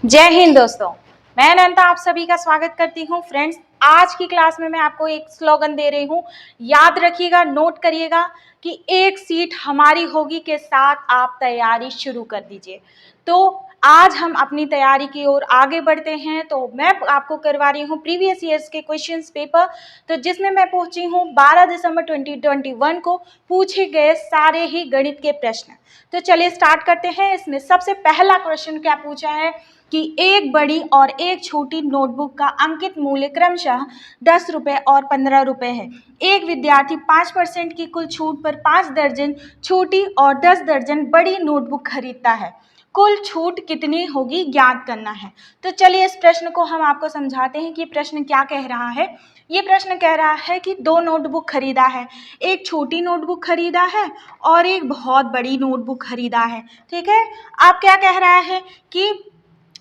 जय हिंद दोस्तों, मैं अनंता आप सभी का स्वागत करती हूँ। फ्रेंड्स, आज की क्लास में मैं आपको एक स्लोगन दे रही हूँ, याद रखिएगा, नोट करिएगा कि एक सीट हमारी होगी के साथ आप तैयारी शुरू कर दीजिए। तो आज हम अपनी तैयारी की ओर आगे बढ़ते हैं। तो मैं आपको करवा रही हूँ प्रीवियस ईयर्स के क्वेश्चंस पेपर, तो जिसमें मैं पहुंची हूँ 12 दिसंबर 2021 को पूछे गए सारे ही गणित के प्रश्न। तो चलिए स्टार्ट करते हैं। इसमें सबसे पहला क्वेश्चन क्या पूछा है कि एक बड़ी और एक छोटी नोटबुक का अंकित मूल्य क्रमशः 10 रुपये और 15 रुपये है। एक विद्यार्थी 5% की कुल छूट पर 5 दर्जन छोटी और 10 दर्जन बड़ी नोटबुक खरीदता है। कुल छूट कितनी होगी ज्ञात करना है। तो चलिए इस प्रश्न को हम आपको समझाते हैं कि प्रश्न क्या कह रहा है। ये प्रश्न कह रहा है कि दो नोटबुक खरीदा है, एक छोटी नोटबुक खरीदा है और एक बहुत बड़ी नोटबुक खरीदा है। ठीक है, आप क्या कह रहा है कि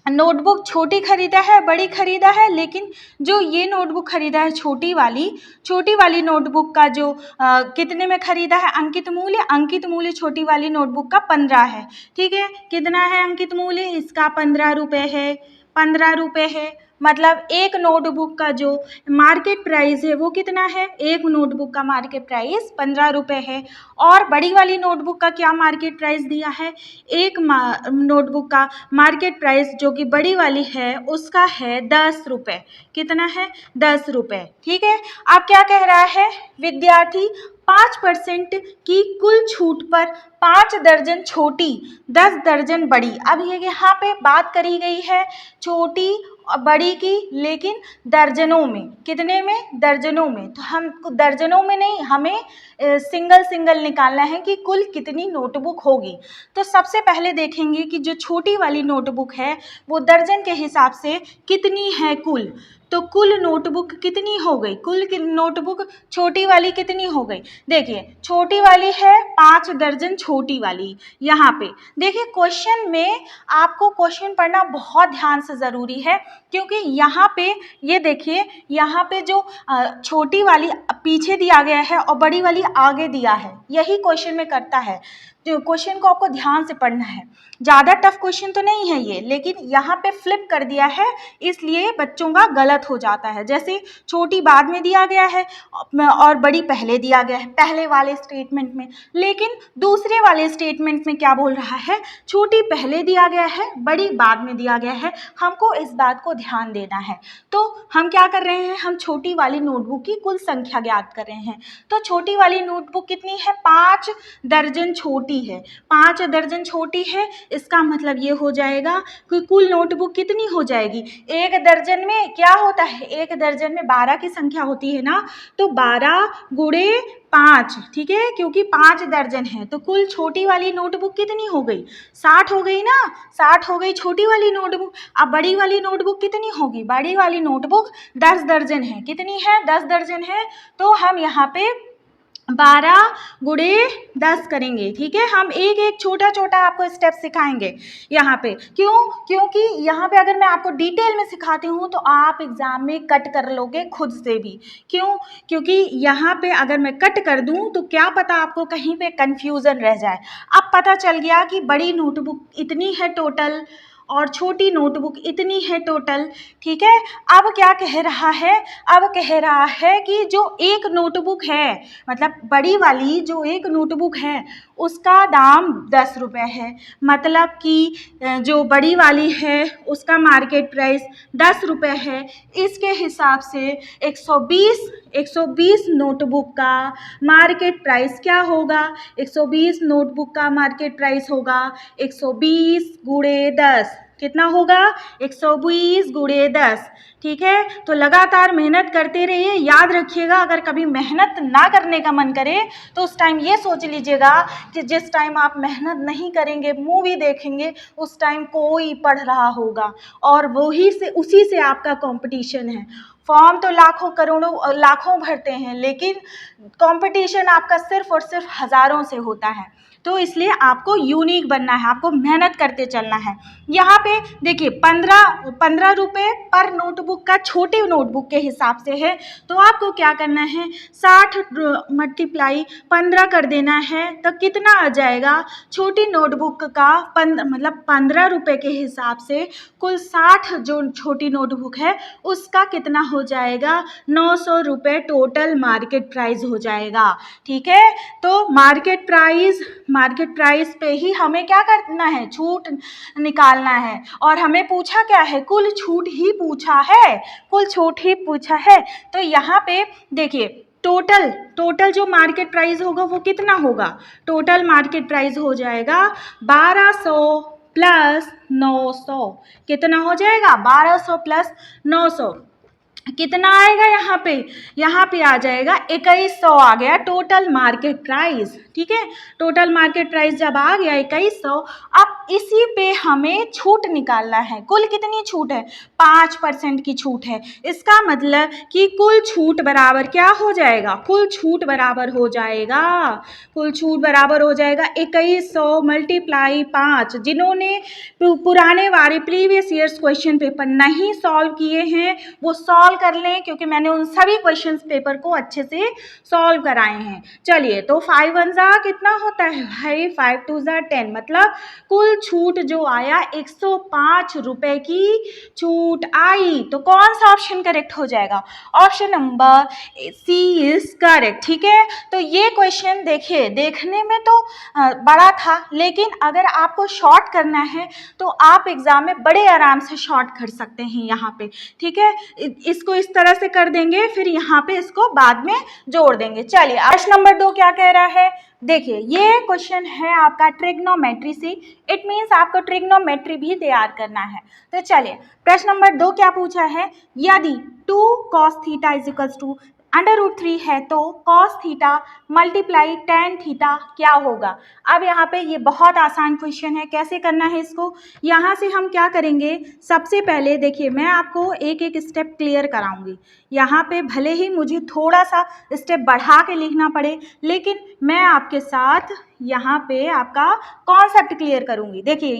नोटबुक छोटी खरीदा है, बड़ी खरीदा है, लेकिन जो ये नोटबुक खरीदा है छोटी वाली नोटबुक का जो कितने में खरीदा है, अंकित मूल्य छोटी वाली नोटबुक का 15 है। ठीक है, कितना है अंकित मूल्य इसका? 15 रुपये है। 15 रुपये है, मतलब एक नोटबुक का जो मार्केट प्राइस है वो कितना है? एक नोटबुक का मार्केट प्राइस 15 रुपये है। और बड़ी वाली नोटबुक का क्या मार्केट प्राइस दिया है? एक नोटबुक का मार्केट प्राइस जो कि बड़ी वाली है उसका है 10 रुपये। कितना है? 10 रुपये। ठीक है, अब क्या कह रहा है? विद्यार्थी 5% की कुल छूट पर 5 दर्जन छोटी 10 दर्जन बड़ी। अब ये यहाँ पे बात करी गई है छोटी और बड़ी की, लेकिन दर्जनों में। कितने में? दर्जनों में। तो हम दर्जनों में नहीं, हमें सिंगल निकालना है कि कुल कितनी नोटबुक होगी। तो सबसे पहले देखेंगे कि जो छोटी वाली नोटबुक है वो दर्जन के हिसाब से कितनी है कुल। तो कुल नोटबुक कितनी हो गई? कुल नोटबुक छोटी वाली कितनी हो गई? देखिए, छोटी वाली है 5 दर्जन छोटी वाली। यहाँ पे देखिए, क्वेश्चन में आपको क्वेश्चन पढ़ना बहुत ध्यान से ज़रूरी है, क्योंकि यहाँ पे ये देखिए, यहाँ पे जो छोटी वाली पीछे दिया गया है और बड़ी वाली आगे दिया है, यही क्वेश्चन में करता है। तो क्वेश्चन को आपको ध्यान से पढ़ना है। ज़्यादा टफ क्वेश्चन तो नहीं है ये, लेकिन यहाँ पे फ्लिप कर दिया है, इसलिए बच्चों का गलत हो जाता है। जैसे छोटी बाद में दिया गया है और बड़ी पहले दिया गया है पहले वाले स्टेटमेंट में, लेकिन दूसरे वाले स्टेटमेंट में क्या बोल रहा है? छोटी पहले दिया गया है, बड़ी बाद में दिया गया है। हमको इस बात को ध्यान देना है। तो हम क्या कर रहे हैं? हम छोटी वाली नोटबुक की कुल संख्या ज्ञात कर रहे हैं। तो छोटी वाली नोटबुक कितनी है? 5 दर्जन छोटी है। 5 दर्जन छोटी है, इसका मतलब ये हो जाएगा कि कुल नोटबुक कितनी हो जाएगी? एक दर्जन में क्या होता है? एक दर्जन में 12 की संख्या होती है ना, तो 12 गुणे 5, ठीक है, क्योंकि 5 दर्जन है। तो कुल छोटी वाली नोटबुक कितनी हो गई? 60 हो गई ना, 60 हो गई छोटी वाली नोटबुक। अब बड़ी वाली नोटबुक कितनी होगी? बड़ी वाली नोटबुक 10 दर्जन है। कितनी है? 10 दर्जन है। तो हम यहाँ पे 12 गुणे 10 करेंगे। ठीक है, हम एक एक छोटा आपको स्टेप सिखाएंगे यहाँ पे। क्योंकि यहाँ पे अगर मैं आपको डिटेल में सिखाती हूँ तो आप एग्जाम में कट कर लोगे खुद से भी। क्योंकि यहाँ पे अगर मैं कट कर दूँ तो क्या पता आपको कहीं पे कंफ्यूजन रह जाए। अब पता चल गया कि बड़ी नोटबुक इतनी है टोटल और छोटी नोटबुक इतनी है टोटल। ठीक है, अब क्या कह रहा है? अब कह रहा है कि जो एक नोटबुक है, मतलब बड़ी वाली जो एक नोटबुक है उसका दाम 10 रुपये है। मतलब कि जो बड़ी वाली है उसका मार्केट प्राइस 10 रुपये है। इसके हिसाब से 120 नोटबुक का मार्केट प्राइस क्या होगा? 120 नोटबुक का मार्केट प्राइस होगा 120 गुणे 10। कितना होगा? 120 गुणे 10। ठीक है, तो लगातार मेहनत करते रहिए। याद रखिएगा, अगर कभी मेहनत ना करने का मन करे तो उस टाइम ये सोच लीजिएगा कि जिस टाइम आप मेहनत नहीं करेंगे, मूवी देखेंगे, उस टाइम कोई पढ़ रहा होगा और उसी से आपका कंपटीशन है। फॉर्म तो लाखों करोड़ों लाखों भरते हैं, लेकिन कंपटीशन आपका सिर्फ और सिर्फ हज़ारों से होता है। तो इसलिए आपको यूनिक बनना है, आपको मेहनत करते चलना है। यहाँ पे देखिए 15 रुपये पर नोटबुक का छोटे नोटबुक के हिसाब से है, तो आपको क्या करना है 60 मल्टीप्लाई 15 कर देना है, तो कितना आ जाएगा छोटी नोटबुक का 15 रुपये के हिसाब से कुल 60 जो छोटी नोटबुक है उसका कितना हो जाएगा 900 रुपये टोटल मार्केट प्राइस हो जाएगा। ठीक है, तो मार्केट प्राइस पे ही हमें क्या करना है, छूट निकालना है। और हमें पूछा क्या है, कुल छूट ही पूछा है। तो यहाँ पे देखिए टोटल जो मार्केट प्राइस होगा वो कितना होगा, टोटल मार्केट प्राइस हो जाएगा 1200 प्लस 900, कितना हो जाएगा 1200 प्लस 900, कितना आएगा यहाँ पे आ जाएगा 2100 आ गया टोटल मार्केट प्राइस। ठीक है, टोटल मार्केट प्राइस जब आ गया 2100, अब इसी पे हमें छूट निकालना है। कुल कितनी छूट है, 5% की छूट है। इसका मतलब कि कुल छूट बराबर क्या हो जाएगा, कुल छूट बराबर हो जाएगा 2100 मल्टीप्लाई 5। जिन्होंने पुराने वाले प्रीवियस ईयर्स क्वेश्चन पेपर नहीं सॉल्व किए हैं वो सॉल्व कर लें, क्योंकि मैंने उन सभी क्वेश्चन पेपर को अच्छे से सॉल्व कराए हैं। चलिए, तो 5 1 जा कितना होता है भाई, 5 2 जा 10, मतलब कुल छूट जो आया 105 रुपए की छूट आई। तो कौन सा ऑप्शन करेक्ट हो जाएगा, option number C is correct. ठीक है, तो ये क्वेश्चन देखिए देखने में तो बड़ा था, लेकिन अगर आपको शॉर्ट करना है तो आप एग्जाम में बड़े आराम से शॉर्ट कर सकते हैं यहाँ पे। ठीक है, इसको इस तरह से कर देंगे, फिर यहाँ पे इसको बाद में जोड़ देंगे। चलिए, प्रश्न नंबर 2 क्या कह रहा है, देखिए ये क्वेश्चन है आपका ट्रिग्नोमेट्री से, इट मीन्स आपको ट्रिग्नोमेट्री भी तैयार करना है। तो चलिए, प्रश्न नंबर 2 क्या पूछा है, यदि 2 cos theta is equals to √3 है तो cos theta multiply tan theta क्या होगा। अब यहाँ पे ये बहुत आसान क्वेश्चन है, कैसे करना है इसको, यहाँ से हम क्या करेंगे, सबसे पहले देखिए मैं आपको एक एक स्टेप क्लियर कराऊंगी। यहाँ पे भले ही मुझे थोड़ा सा स्टेप बढ़ा के लिखना पड़े, लेकिन मैं आपके साथ यहाँ पे आपका कॉन्सेप्ट क्लियर करूँगी। देखिए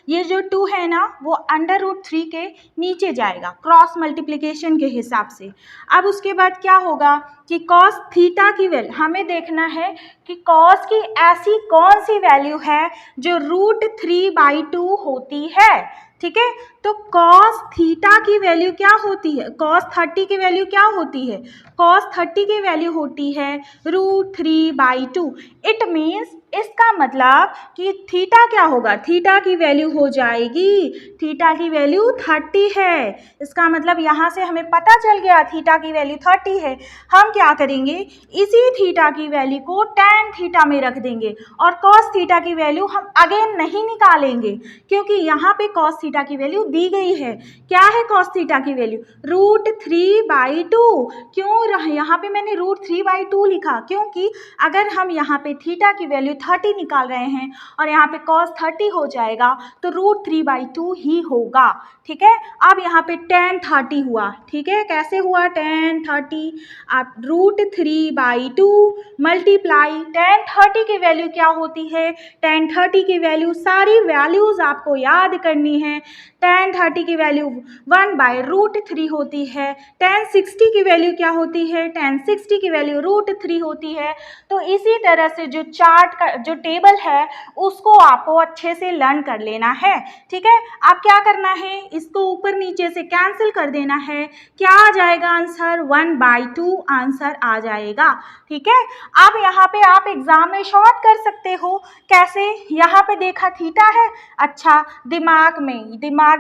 ये जो 2 है ना वो √3 के नीचे जाएगा क्रॉस मल्टीप्लिकेशन के हिसाब से। अब उसके बाद क्या होगा कि cos थीटा की वैल्यू हमें देखना है कि cos की ऐसी कौन सी वैल्यू है जो √3/2 होती है। ठीक है, तो cos थीटा की वैल्यू क्या होती है, cos 30 की वैल्यू क्या होती है, cos 30 की वैल्यू होती है √3/2। इट मीन्स इसका मतलब कि थीटा क्या होगा, थीटा की वैल्यू हो जाएगी, थीटा की वैल्यू 30 है। इसका मतलब यहाँ से हमें पता चल गया थीटा की वैल्यू 30 है। हम क्या करेंगे, इसी थीटा की वैल्यू को tan थीटा में रख देंगे और cos थीटा की वैल्यू हम अगेन नहीं निकालेंगे, क्योंकि यहाँ पे cos थीटा की वैल्यू दी गई है। क्या है cos थीटा की वैल्यू, √3/2। क्यों यहाँ पे मैंने √3/2 लिखा, क्योंकि अगर हम यहाँ पे थीटा की वैल्यू 30 निकाल रहे हैं और यहाँ पे cos 30 हो जाएगा तो √3/2 ही होगा। ठीक है, अब यहाँ पे tan 30 हुआ। ठीक है, कैसे हुआ tan 30, आप √3/2 मल्टीप्लाई tan 30 की वैल्यू क्या होती है, tan 30 की वैल्यू सारी वैल्यूज आपको याद करनी है। tan 30 की वैल्यू 1/√3 होती है। tan 60 की वैल्यू क्या होती है, tan 60 की वैल्यू √3 होती है। तो इसी तरह से जो चार्ट का जो टेबल है उसको आपको अच्छे से लर्न कर लेना है। ठीक है, अब क्या करना है, इसको ऊपर नीचे से कैंसिल कर देना है। क्या आ जाएगा आंसर, 1/2 आंसर आ जाएगा। ठीक है, अब यहाँ पे आप एग्जाम में शॉर्ट कर सकते हो। कैसे, यहाँ पे देखा थीटा है, अच्छा दिमाग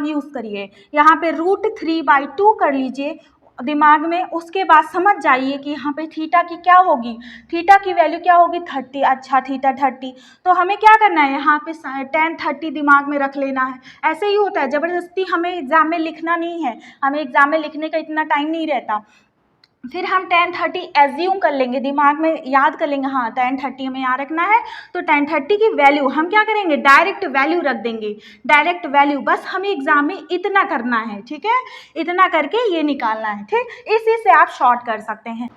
यूज करिए, यहाँ पे √3/2 कर लीजिए दिमाग में। उसके बाद समझ जाइए कि यहाँ पे थीटा की क्या होगी, थीटा की वैल्यू क्या होगी 30। अच्छा थीटा 30, तो हमें क्या करना है, यहाँ पे tan 30 दिमाग में रख लेना है। ऐसे ही होता है, ज़बरदस्ती हमें एग्जाम में लिखना नहीं है, हमें एग्जाम में लिखने का इतना टाइम नहीं रहता। फिर हम tan 30 एज्यूम कर लेंगे, दिमाग में याद कर लेंगे, हाँ tan 30 हमें यहाँ रखना है, तो tan 30 की वैल्यू हम क्या करेंगे, डायरेक्ट वैल्यू रख देंगे, डायरेक्ट वैल्यू। बस हमें एग्जाम में इतना करना है। ठीक है, इतना करके ये निकालना है। ठीक, इसी से आप शॉर्ट कर सकते हैं।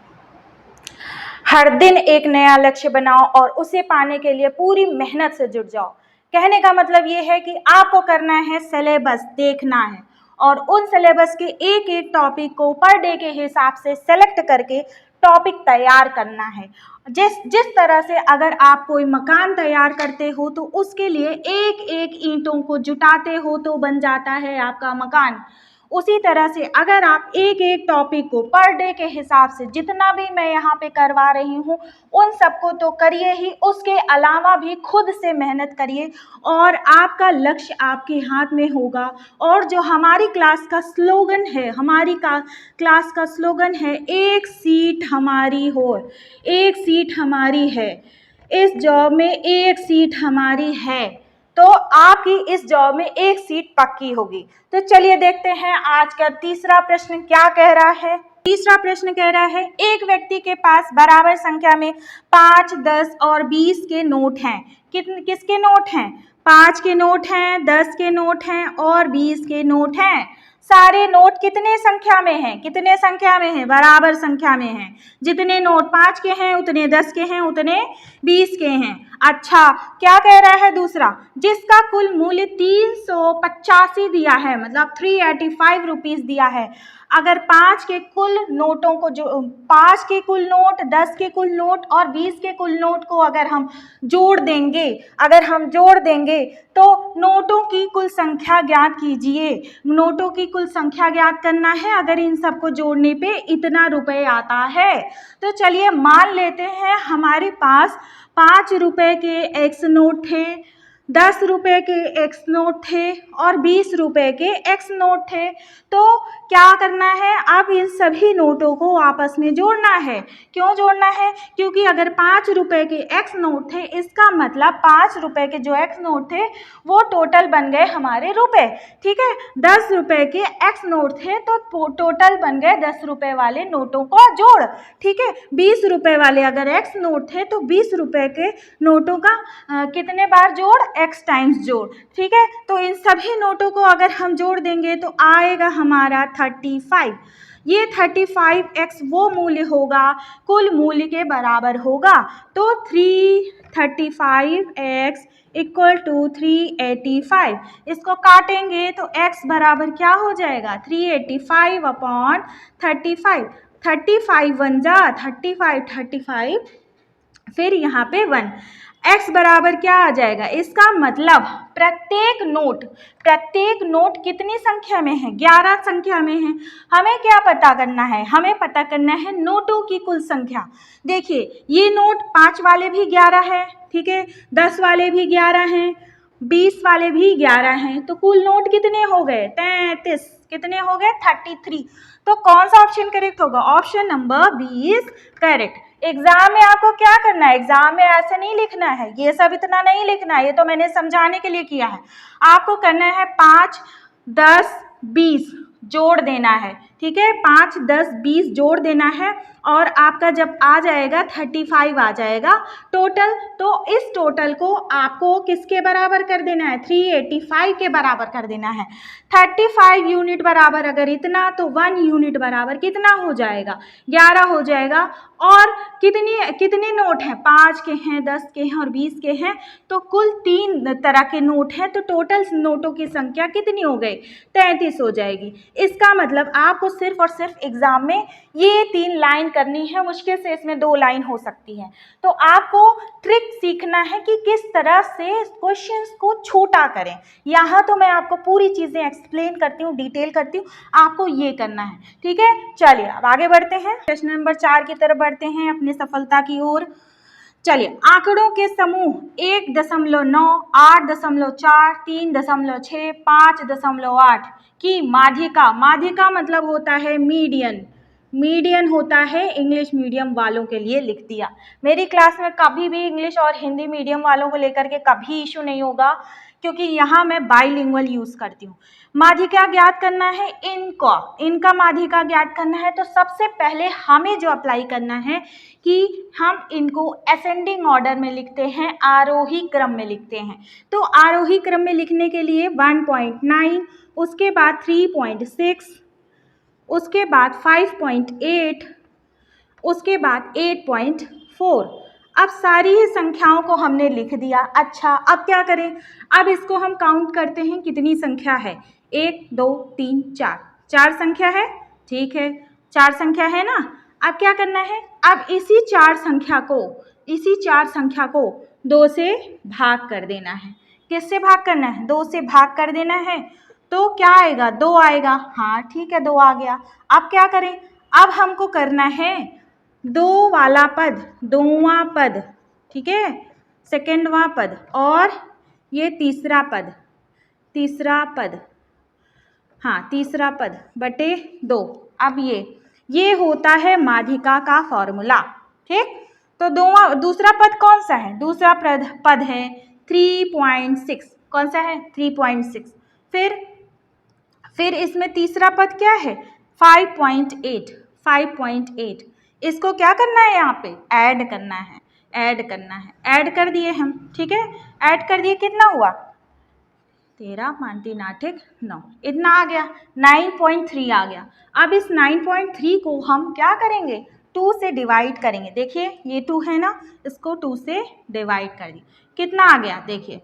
हर दिन एक नया लक्ष्य बनाओ और उसे पाने के लिए पूरी मेहनत से जुट जाओ। कहने का मतलब ये है कि आपको करना है सिलेबस देखना है और उन सिलेबस के एक एक टॉपिक को पर डे के हिसाब से सेलेक्ट करके टॉपिक तैयार करना है। जिस जिस तरह से अगर आप कोई मकान तैयार करते हो तो उसके लिए एक एक ईंटों को जुटाते हो तो बन जाता है आपका मकान। उसी तरह से अगर आप एक एक टॉपिक को पर डे के हिसाब से जितना भी मैं यहाँ पे करवा रही हूँ उन सबको तो करिए ही, उसके अलावा भी खुद से मेहनत करिए और आपका लक्ष्य आपके हाथ में होगा। और जो हमारी क्लास का स्लोगन है, हमारी क्लास का स्लोगन है, एक सीट हमारी हो, एक सीट हमारी है, इस जॉब में एक सीट हमारी है, तो आपकी इस जॉब में एक सीट पक्की होगी। तो चलिए देखते हैं आज का तीसरा प्रश्न क्या कह रहा है। तीसरा प्रश्न कह रहा है, एक व्यक्ति के पास बराबर संख्या में 5, 10 और 20 के नोट हैं। किसके नोट हैं? 5 के नोट हैं, 10 के नोट हैं और 20 के नोट हैं। सारे नोट कितने संख्या में हैं? कितने संख्या में हैं? बराबर संख्या में हैं। जितने नोट 5 के हैं उतने 10 के हैं उतने 20 के हैं। अच्छा, क्या कह रहा है दूसरा? जिसका कुल मूल्य 385 दिया है, मतलब 385 रुपीज़ दिया है। अगर 5 के कुल नोटों को जो 5 के कुल नोट, 10 के कुल नोट और 20 के कुल नोट को अगर हम जोड़ देंगे, तो नोटों की कुल संख्या ज्ञात कीजिए। नोटों की कुल संख्या ज्ञात करना है, अगर इन सबको जोड़ने पे इतना रुपए आता है। तो चलिए मान लेते हैं हमारे पास 5 रुपए के एक्स नोट थे, 10 रुपए के एक्स नोट थे और 20 रुपए के एक्स नोट थे। तो क्या करना है? अब इन सभी नोटों को आपस में जोड़ना है। क्यों जोड़ना है? क्योंकि अगर 5 रुपए के एक्स नोट थे, इसका मतलब 5 रुपए के जो एक्स नोट थे वो टोटल बन गए हमारे रुपए। ठीक है, 10 रुपए के एक्स नोट थे तो टोटल बन गए 10 रुपए वाले नोटों को जोड़। ठीक है, 20 रुपए वाले अगर एक्स नोट थे तो 20 रुपए के नोटों का कितने बार जोड़? एक्स टाइम्स जोड़। ठीक है, तो इन सभी नोटों को अगर हम जोड़ देंगे तो आएगा हमारा 35। ये 35x वो मूल्य होगा, कुल मूल्य के बराबर होगा। तो 335x इक्वल टू 385। इसको काटेंगे तो x बराबर क्या हो जाएगा? 385 अपॉन 35। 35 1 जा 35, फिर यहाँ पे 1। x बराबर क्या आ जाएगा? इसका मतलब प्रत्येक नोट कितनी संख्या में है? 11 संख्या में है। हमें क्या पता करना है? हमें पता करना है नोटों की कुल संख्या। देखिए ये नोट 5 वाले भी 11 है, ठीक है, 10 वाले भी 11 हैं, 20 वाले भी 11 हैं, तो कुल नोट कितने हो गए? 33। कितने हो गए? 33। तो कौन सा ऑप्शन करेक्ट होगा? Option number B is correct. Exam में आपको क्या करना है? एग्जाम में ऐसे नहीं लिखना है, ये सब इतना नहीं लिखना है, ये तो मैंने समझाने के लिए किया है। आपको करना है 5, 10, 20 जोड़ देना है। ठीक है, 5, 10, 20 जोड़ देना है और आपका जब आ जाएगा 35 आ जाएगा टोटल। तो इस टोटल को आपको किसके बराबर कर देना है? 385 के बराबर कर देना है। 35 यूनिट बराबर अगर इतना, तो 1 यूनिट बराबर कितना हो जाएगा? 11 हो जाएगा। और कितने नोट हैं? 5 के हैं, 10 के हैं और 20 के हैं, तो कुल 3 तरह के नोट हैं, तो टोटल नोटों की संख्या कितनी हो गई? 33 हो जाएगी। इसका मतलब आपको सिर्फ और सिर्फ एग्जाम में ये 3 लाइन करनी है, मुश्किल से इसमें 2 लाइन हो सकती है। तो आपको ट्रिक सीखना है कि किस तरह से क्वेश्चंस को छोटा करें। यहाँ तो मैं आपको पूरी चीज़ें एक्सप्लेन करती हूँ, डिटेल करती हूँ, आपको ये करना है। ठीक है, चलिए अब आगे बढ़ते हैं, प्रश्न नंबर 4 की तरफ बढ़ते हैं अपनी सफलता की ओर। चलिए, आंकड़ों के समूह 1.9, 8.4, 3.6, 5.8 की माध्यिका मतलब होता है मीडियन होता है, इंग्लिश मीडियम वालों के लिए लिख दिया। मेरी क्लास में कभी भी इंग्लिश और हिंदी मीडियम वालों को लेकर के कभी इशू नहीं होगा, क्योंकि यहाँ मैं बाइलिंगुअल यूज़ करती हूँ। माध्यिका ज्ञात करना है, इनका माध्यिका ज्ञात करना है, तो सबसे पहले हमें जो अप्लाई करना है कि हम इनको असेंडिंग ऑर्डर में लिखते हैं, आरोही क्रम में लिखते हैं। तो आरोही क्रम में लिखने के लिए 1.9, उसके बाद 3.6, उसके बाद 5.8 उसके बाद 8.4। अब सारी ही संख्याओं को हमने लिख दिया। अच्छा, अब क्या करें? अब इसको हम काउंट करते हैं कितनी संख्या है। 1 2 3 4, 4 संख्या है। ठीक है, 4 संख्या है ना। अब क्या करना है? अब इसी 4 संख्या को 2 से भाग कर देना है। किससे भाग करना है? 2 से भाग कर देना है। तो क्या आएगा? 2 आएगा। हाँ ठीक है, 2 आ गया। अब क्या करें? अब हमको करना है 2 वाला पद, 2वां पद, ठीक है, सेकेंडवां पद, और ये तीसरा पद, हाँ तीसरा पद बटे 2। अब ये होता है माध्यिका का फॉर्मूला। ठीक, तो दूसरा पद कौन सा है? दूसरा पद है 3.6। कौन सा है? 3.6। फिर इसमें तीसरा पद क्या है? 5.8। इसको क्या करना है? यहाँ पे ऐड करना है। ऐड कर दिए हम। ठीक है, ऐड कर दिए। कितना हुआ? 13 5 3 8 1 9, इतना आ गया। 9.3 आ गया। अब इस 9.3 को हम क्या करेंगे? 2 से डिवाइड करेंगे। देखिए ये 2 है ना, इसको 2 से डिवाइड कर दिए। कितना आ गया? देखिए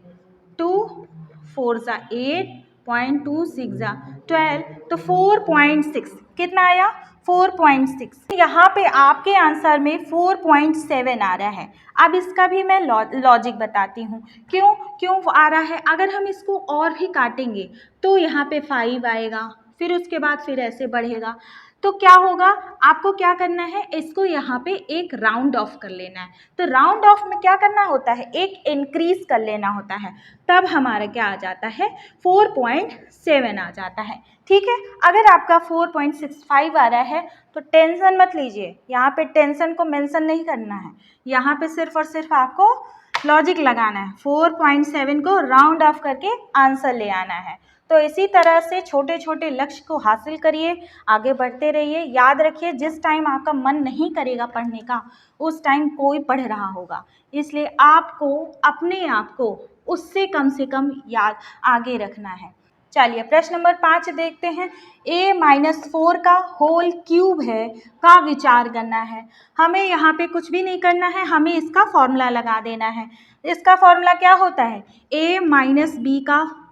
2 4 × 8.26 12, तो 4.6। कितना आया? 4.6। यहाँ पे आपके आंसर में 4.7 आ रहा है। अब इसका भी मैं लॉजिक बताती हूँ क्यों आ रहा है। अगर हम इसको और भी काटेंगे तो यहाँ पे 5 आएगा, फिर उसके बाद फिर ऐसे बढ़ेगा। तो क्या होगा? आपको क्या करना है? इसको यहाँ पे एक राउंड ऑफ कर लेना है। तो राउंड ऑफ में क्या करना होता है? एक इंक्रीज कर लेना होता है। तब हमारा क्या आ जाता है? 4.7 आ जाता है। ठीक है, अगर आपका 4.65 आ रहा है तो टेंशन मत लीजिए। यहाँ पे टेंशन को मेंशन नहीं करना है। यहाँ पे सिर्फ और सिर्फ आपको लॉजिक लगाना है। 4.7 को राउंड ऑफ करके आंसर ले आना है। तो इसी तरह से छोटे छोटे लक्ष्य को हासिल करिए, आगे बढ़ते रहिए। याद रखिए, जिस टाइम आपका मन नहीं करेगा पढ़ने का, उस टाइम कोई पढ़ रहा होगा। इसलिए आपको अपने आप को उससे कम से कम याद आगे रखना है। चलिए प्रश्न नंबर 5 देखते हैं। a-4 का होल क्यूब है का विचार करना है। हमें यहाँ पे कुछ भी नहीं करना है, हमें इसका फॉर्मूला लगा देना है। इसका फॉर्मूला क्या होता है? a-b का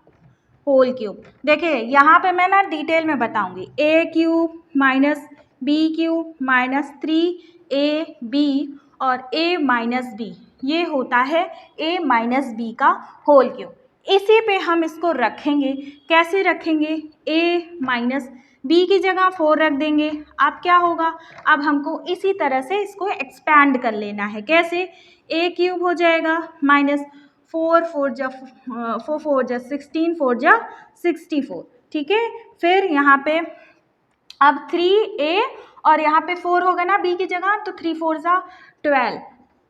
होल क्यूब। देखिए यहाँ पे मैं ना डिटेल में बताऊंगी। a cube minus b cube minus 3ab और a-b, ये होता है a-b का होल क्यूब। इसी पे हम इसको रखेंगे। कैसे रखेंगे? a-b की जगह 4 रख देंगे। अब क्या होगा? अब हमको इसी तरह से इसको एक्सपैंड कर लेना है। कैसे? a क्यूब हो जाएगा माइनस 4 4 × 16 4 × 64। ठीक है, फिर यहाँ पे अब 3a और यहाँ पे 4 होगा ना b की जगह, तो 3 4 ×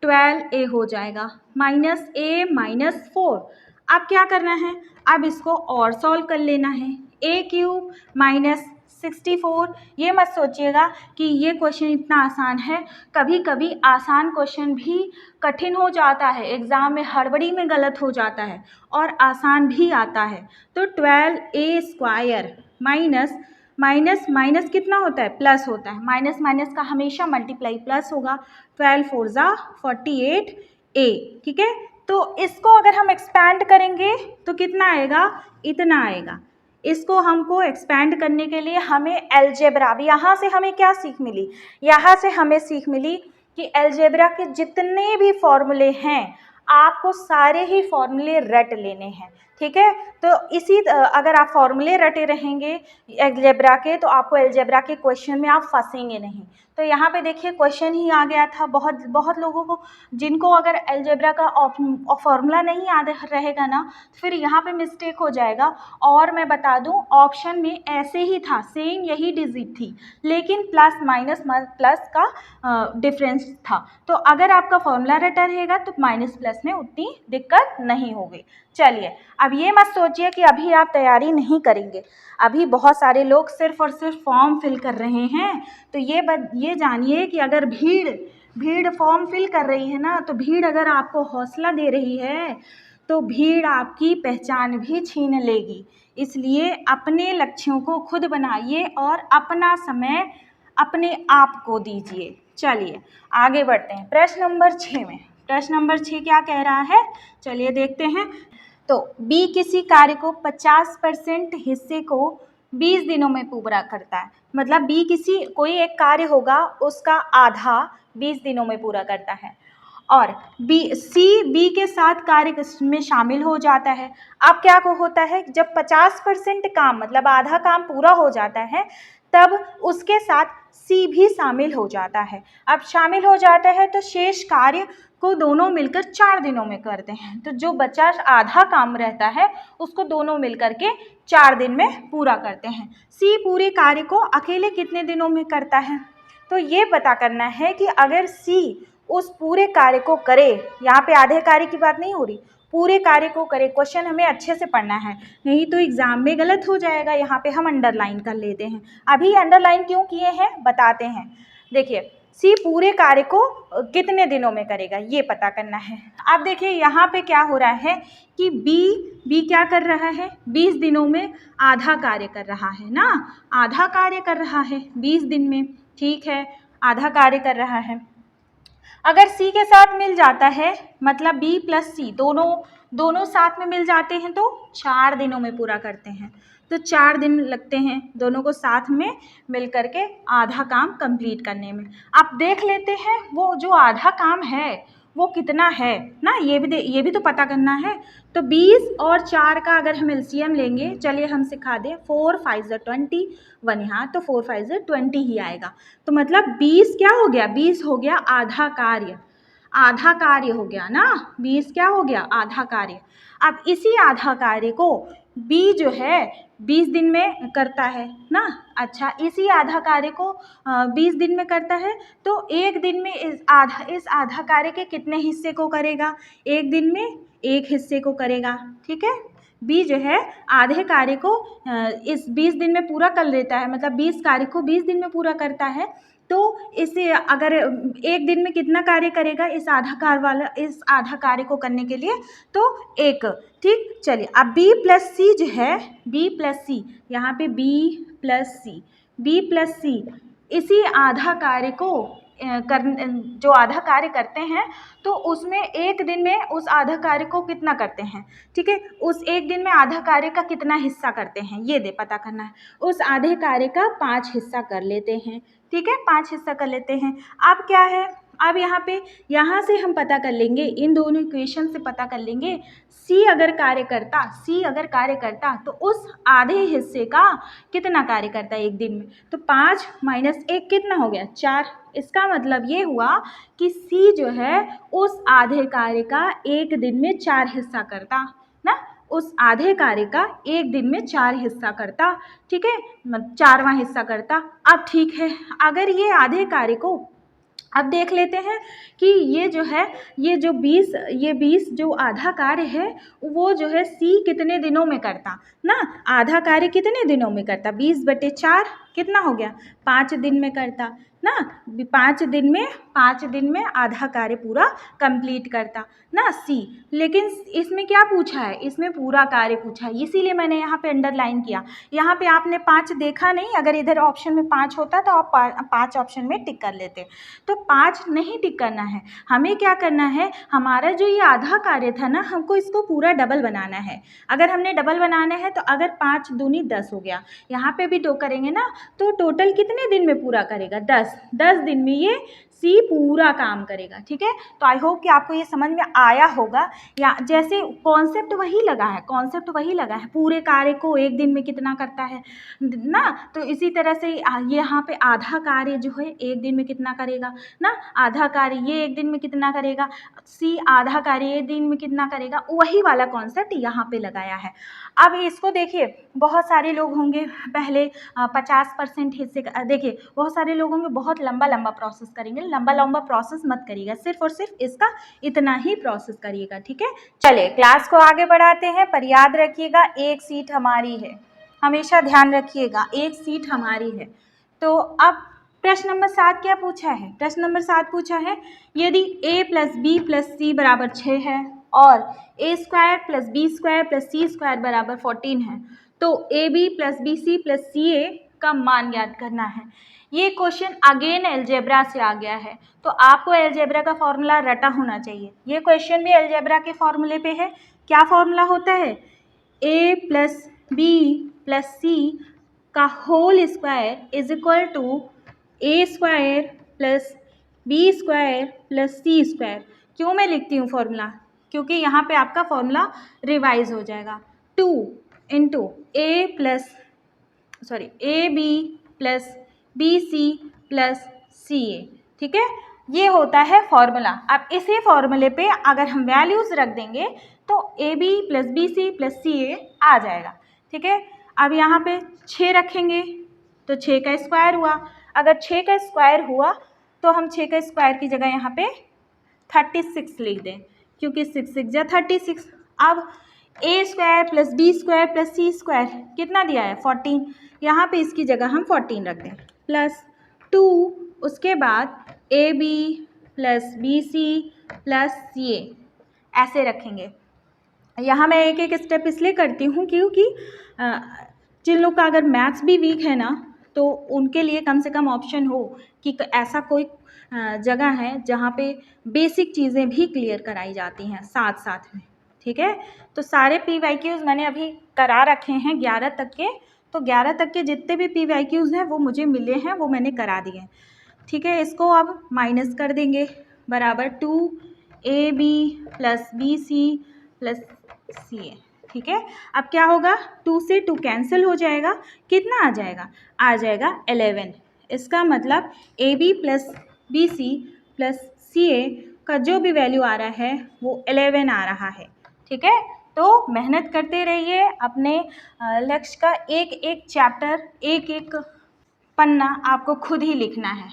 12a हो जाएगा माइनस a माइनस 4। अब क्या करना है? अब इसको और सॉल्व कर लेना है। a cube minus 64। ये मत सोचिएगा कि ये क्वेश्चन इतना आसान है। कभी कभी आसान क्वेश्चन भी कठिन हो जाता है, एग्ज़ाम में हड़बड़ी में गलत हो जाता है, और आसान भी आता है। तो 12a² माइनस कितना होता है? प्लस होता है। माइनस का हमेशा मल्टीप्लाई प्लस होगा। 12 4 × 48a। ठीक है, तो इसको अगर हम एक्सपैंड करेंगे तो कितना आएगा? इतना आएगा। इसको हमको एक्सपैंड करने के लिए हमें अलजेब्रा, यहाँ से हमें क्या सीख मिली? यहाँ से हमें सीख मिली कि अलजेब्रा के जितने भी फॉर्मूले हैं आपको सारे ही फॉर्मूले रट लेने हैं। ठीक है, तो अगर आप फॉर्मूले रटे रहेंगे अलजेब्रा के, तो आपको अलजेब्रा के क्वेश्चन में आप फंसेंगे नहीं। तो यहाँ पे देखिए क्वेश्चन ही आ गया था। बहुत लोगों को, जिनको अगर अलजेब्रा का फॉर्मूला नहीं याद रहेगा ना, फिर यहाँ पे मिस्टेक हो जाएगा। और मैं बता दूँ, ऑप्शन में ऐसे ही था, सेम यही डिजिट थी, लेकिन प्लस माइनस प्लस का डिफरेंस था। तो अगर आपका फॉर्मूला रटा रहेगा तो माइनस प्लस में उतनी दिक्कत नहीं होगी। चलिए, अब ये मत सोचिए कि अभी आप तैयारी नहीं करेंगे। अभी बहुत सारे लोग सिर्फ और सिर्फ फॉर्म फिल कर रहे हैं। तो ये जानिए कि अगर भीड़ फॉर्म फिल कर रही है ना, तो भीड़ अगर आपको हौसला दे रही है तो भीड़ आपकी पहचान भी छीन लेगी। इसलिए अपने लक्ष्यों को खुद बनाइए और अपना समय अपने आप को दीजिए। चलिए आगे बढ़ते हैं प्रश्न नंबर 6 में। प्रश्न नंबर 6 क्या कह रहा है, चलिए देखते हैं। तो बी किसी कार्य को 50% हिस्से को 20 दिनों में पूरा करता है। मतलब बी कोई एक कार्य होगा, उसका आधा 20 दिनों में पूरा करता है और बी के साथ कार्य में शामिल हो जाता है। अब क्या को होता है, जब 50% काम मतलब आधा काम पूरा हो जाता है तब उसके साथ सी भी शामिल हो जाता है। अब शामिल हो जाता है तो शेष कार्य को दोनों मिलकर 4 दिनों में करते हैं। तो जो बचा आधा काम रहता है उसको दोनों मिलकर के 4 दिन में पूरा करते हैं। सी पूरे कार्य को अकेले कितने दिनों में करता है, तो ये पता करना है कि अगर सी उस पूरे कार्य को करे, यहाँ पे आधे कार्य की बात नहीं हो रही, पूरे कार्य को करे। क्वेश्चन हमें अच्छे से पढ़ना है, नहीं तो एग्जाम में गलत हो जाएगा। यहाँ पे हम अंडरलाइन कर लेते हैं। अभी अंडरलाइन क्यों किए हैं बताते हैं। देखिए सी पूरे कार्य को कितने दिनों में करेगा ये पता करना है। अब देखिए यहाँ पे क्या हो रहा है कि बी क्या कर रहा है, 20 दिनों में आधा कार्य कर रहा है ना, आधा कार्य कर रहा है 20 दिन में, ठीक है, आधा कार्य कर रहा है। अगर सी के साथ मिल जाता है, मतलब बी प्लस सी दोनों साथ में मिल जाते हैं तो 4 दिनों में पूरा करते हैं। तो 4 दिन लगते हैं दोनों को साथ में मिल करके आधा काम कंप्लीट करने में। आप देख लेते हैं वो जो आधा काम है वो कितना है ना, ये भी तो पता करना है। तो 20 और 4 का अगर हम एलसीएम लेंगे, चलिए हम सिखा दें, 4 5 20 1 यहाँ, तो 4 5 20 ही आएगा। तो मतलब 20 क्या हो गया, 20 हो गया आधा कार्य हो गया ना, 20 क्या हो गया आधा कार्य। अब इसी आधा कार्य को बी जो है 20 दिन में करता है ना। अच्छा, इसी आधा कार्य को 20 दिन में करता है तो एक दिन में इस आधा कार्य के कितने हिस्से को करेगा, एक दिन में एक हिस्से को करेगा, ठीक है। बी जो है आधे कार्य को इस 20 दिन में पूरा कर लेता है, मतलब 20 कार्य को 20 दिन में पूरा करता है। तो इसे अगर एक दिन में कितना कार्य करेगा इस आधा कार्य को करने के लिए, तो एक, ठीक। चलिए अब बी प्लस सी जो है, बी प्लस सी, यहाँ पे बी प्लस सी इसी आधा कार्य को जो आधा कार्य करते हैं तो उसमें एक दिन में उस आधा कार्य को कितना करते हैं, ठीक है, उस एक दिन में आधा कार्य का कितना हिस्सा करते हैं ये पता करना है। उस आधे कार्य का 5 हिस्सा कर लेते हैं, ठीक है, 5 हिस्सा कर लेते हैं। अब क्या है, अब यहाँ से हम पता कर लेंगे, इन दोनों इक्वेशन से पता कर लेंगे, सी अगर कार्य करता तो उस आधे हिस्से का कितना कार्य करता है एक दिन में। तो 5 माइनस 1 कितना हो गया, 4। इसका मतलब ये हुआ कि सी जो है उस आधे कार्य का एक दिन में 4 हिस्सा करता ना, उस आधे कार्य का एक दिन में 4 हिस्सा करता, ठीक है, 4वां हिस्सा करता। अब ठीक है, अगर ये आधे कार्य को, अब देख लेते हैं कि ये जो 20 जो आधा कार्य है वो जो है सी कितने दिनों में करता ना, आधा कार्य कितने दिनों में करता, 20/4 कितना हो गया, 5 दिन में करता ना, 5 दिन में आधा कार्य पूरा कंप्लीट करता ना सी। लेकिन इसमें क्या पूछा है, इसमें पूरा कार्य पूछा है, इसीलिए मैंने यहाँ पे अंडरलाइन किया। यहाँ पे आपने 5 देखा नहीं, अगर इधर ऑप्शन में 5 होता तो आप 5 ऑप्शन में टिक कर लेते। तो 5 नहीं टिक करना है, हमें क्या करना है, हमारा जो ये आधा कार्य था ना, हमको इसको पूरा डबल बनाना है। अगर हमने डबल बनाना है तो अगर 5 दूनी 10 हो गया, यहाँ पे भी 2 करेंगे ना, तो टोटल कितने दिन में पूरा करेगा, 10 दिन में ये सी पूरा काम करेगा, ठीक है। तो आई होप कि आपको ये समझ में आया होगा, या जैसे कॉन्सेप्ट वही लगा है, पूरे कार्य को एक दिन में कितना करता है ना, तो इसी तरह से यहाँ पे आधा कार्य जो है एक दिन में कितना करेगा ना, आधा कार्य ये एक दिन में कितना करेगा, सी आधा कार्य एक दिन में कितना करेगा, वही वाला कॉन्सेप्ट यहाँ पे लगाया है। अब इसको देखिए, बहुत सारे लोग होंगे पहले 50% हिस्से, देखिए बहुत सारे लोग होंगे बहुत लंबा प्रोसेस करेंगे, लंबा प्रोसेस मत करिएगा, सिर्फ और सिर्फ इसका इतना ही प्रोसेस करिएगा, ठीक है। चलिए क्लास को आगे बढ़ाते हैं, पर याद रखिएगा एक सीट हमारी है, हमेशा ध्यान रखिएगा एक सीट हमारी है। तो अब प्रश्न नंबर 7 क्या पूछा है, प्रश्न नंबर 7 पूछा है, यदि a + b + c = 6 है और a² + b² + c² = 14 है, तो ab + bc + ca का मान ज्ञात करना है। ये क्वेश्चन अगेन अलजेब्रा से आ गया है, तो आपको अलजेब्रा का फॉर्मूला रटा होना चाहिए। ये क्वेश्चन भी अलजेब्रा के फॉर्मूले पे है। क्या फॉर्मूला होता है? a plus B plus C का whole square is equal to A square plus B square plus C square. क्यों मैं लिखती हूँ फॉर्मूला? क्योंकि यहाँ पे आपका फॉर्मूला रिवाइज हो जाएगा। 2 into A B plus B C plus C A. ठीक है, ये होता है फॉर्मूला। अब इसी फॉर्मूले पे अगर हम वैल्यूज रख देंगे तो A B plus B C plus C A आ जाएगा। ठीक है, अब यहाँ पे 6 रखेंगे तो 6 का स्क्वायर हुआ। अगर 6 का स्क्वायर हुआ तो हम 6 का स्क्वायर की जगह यहाँ पे 36 लिख दें, क्योंकि 6 6 जा 36। अब A square plus B square plus C square कितना दिया है? 14। यहाँ पे इसकी जगह हम 14 रख दें प्लस 2, उसके बाद A B plus B C plus C A ऐसे रखेंगे। यहाँ मैं एक एक स्टेप इसलिए करती हूँ क्योंकि जिन लोग का अगर मैथ्स भी वीक है ना, तो उनके लिए कम से कम ऑप्शन हो कि ऐसा कोई जगह है जहाँ पे बेसिक चीज़ें भी क्लियर कराई जाती हैं साथ साथ में। ठीक है, तो सारे PYQs मैंने अभी करा रखे हैं 11 तक के, तो 11 तक के जितने भी PYQs हैं वो मुझे मिले हैं, वो मैंने करा दिए हैं। ठीक है, इसको अब माइनस कर देंगे बराबर 2AB plus BC plus CA। ठीक है, अब क्या होगा? 2 से 2 कैंसिल हो जाएगा, कितना आ जाएगा? आ जाएगा 11। इसका मतलब AB plus BC plus CA का जो भी वैल्यू आ रहा है वो 11 आ रहा है। ठीक है, तो मेहनत करते रहिए, अपने लक्ष्य का एक एक चैप्टर, एक एक पन्ना आपको खुद ही लिखना है।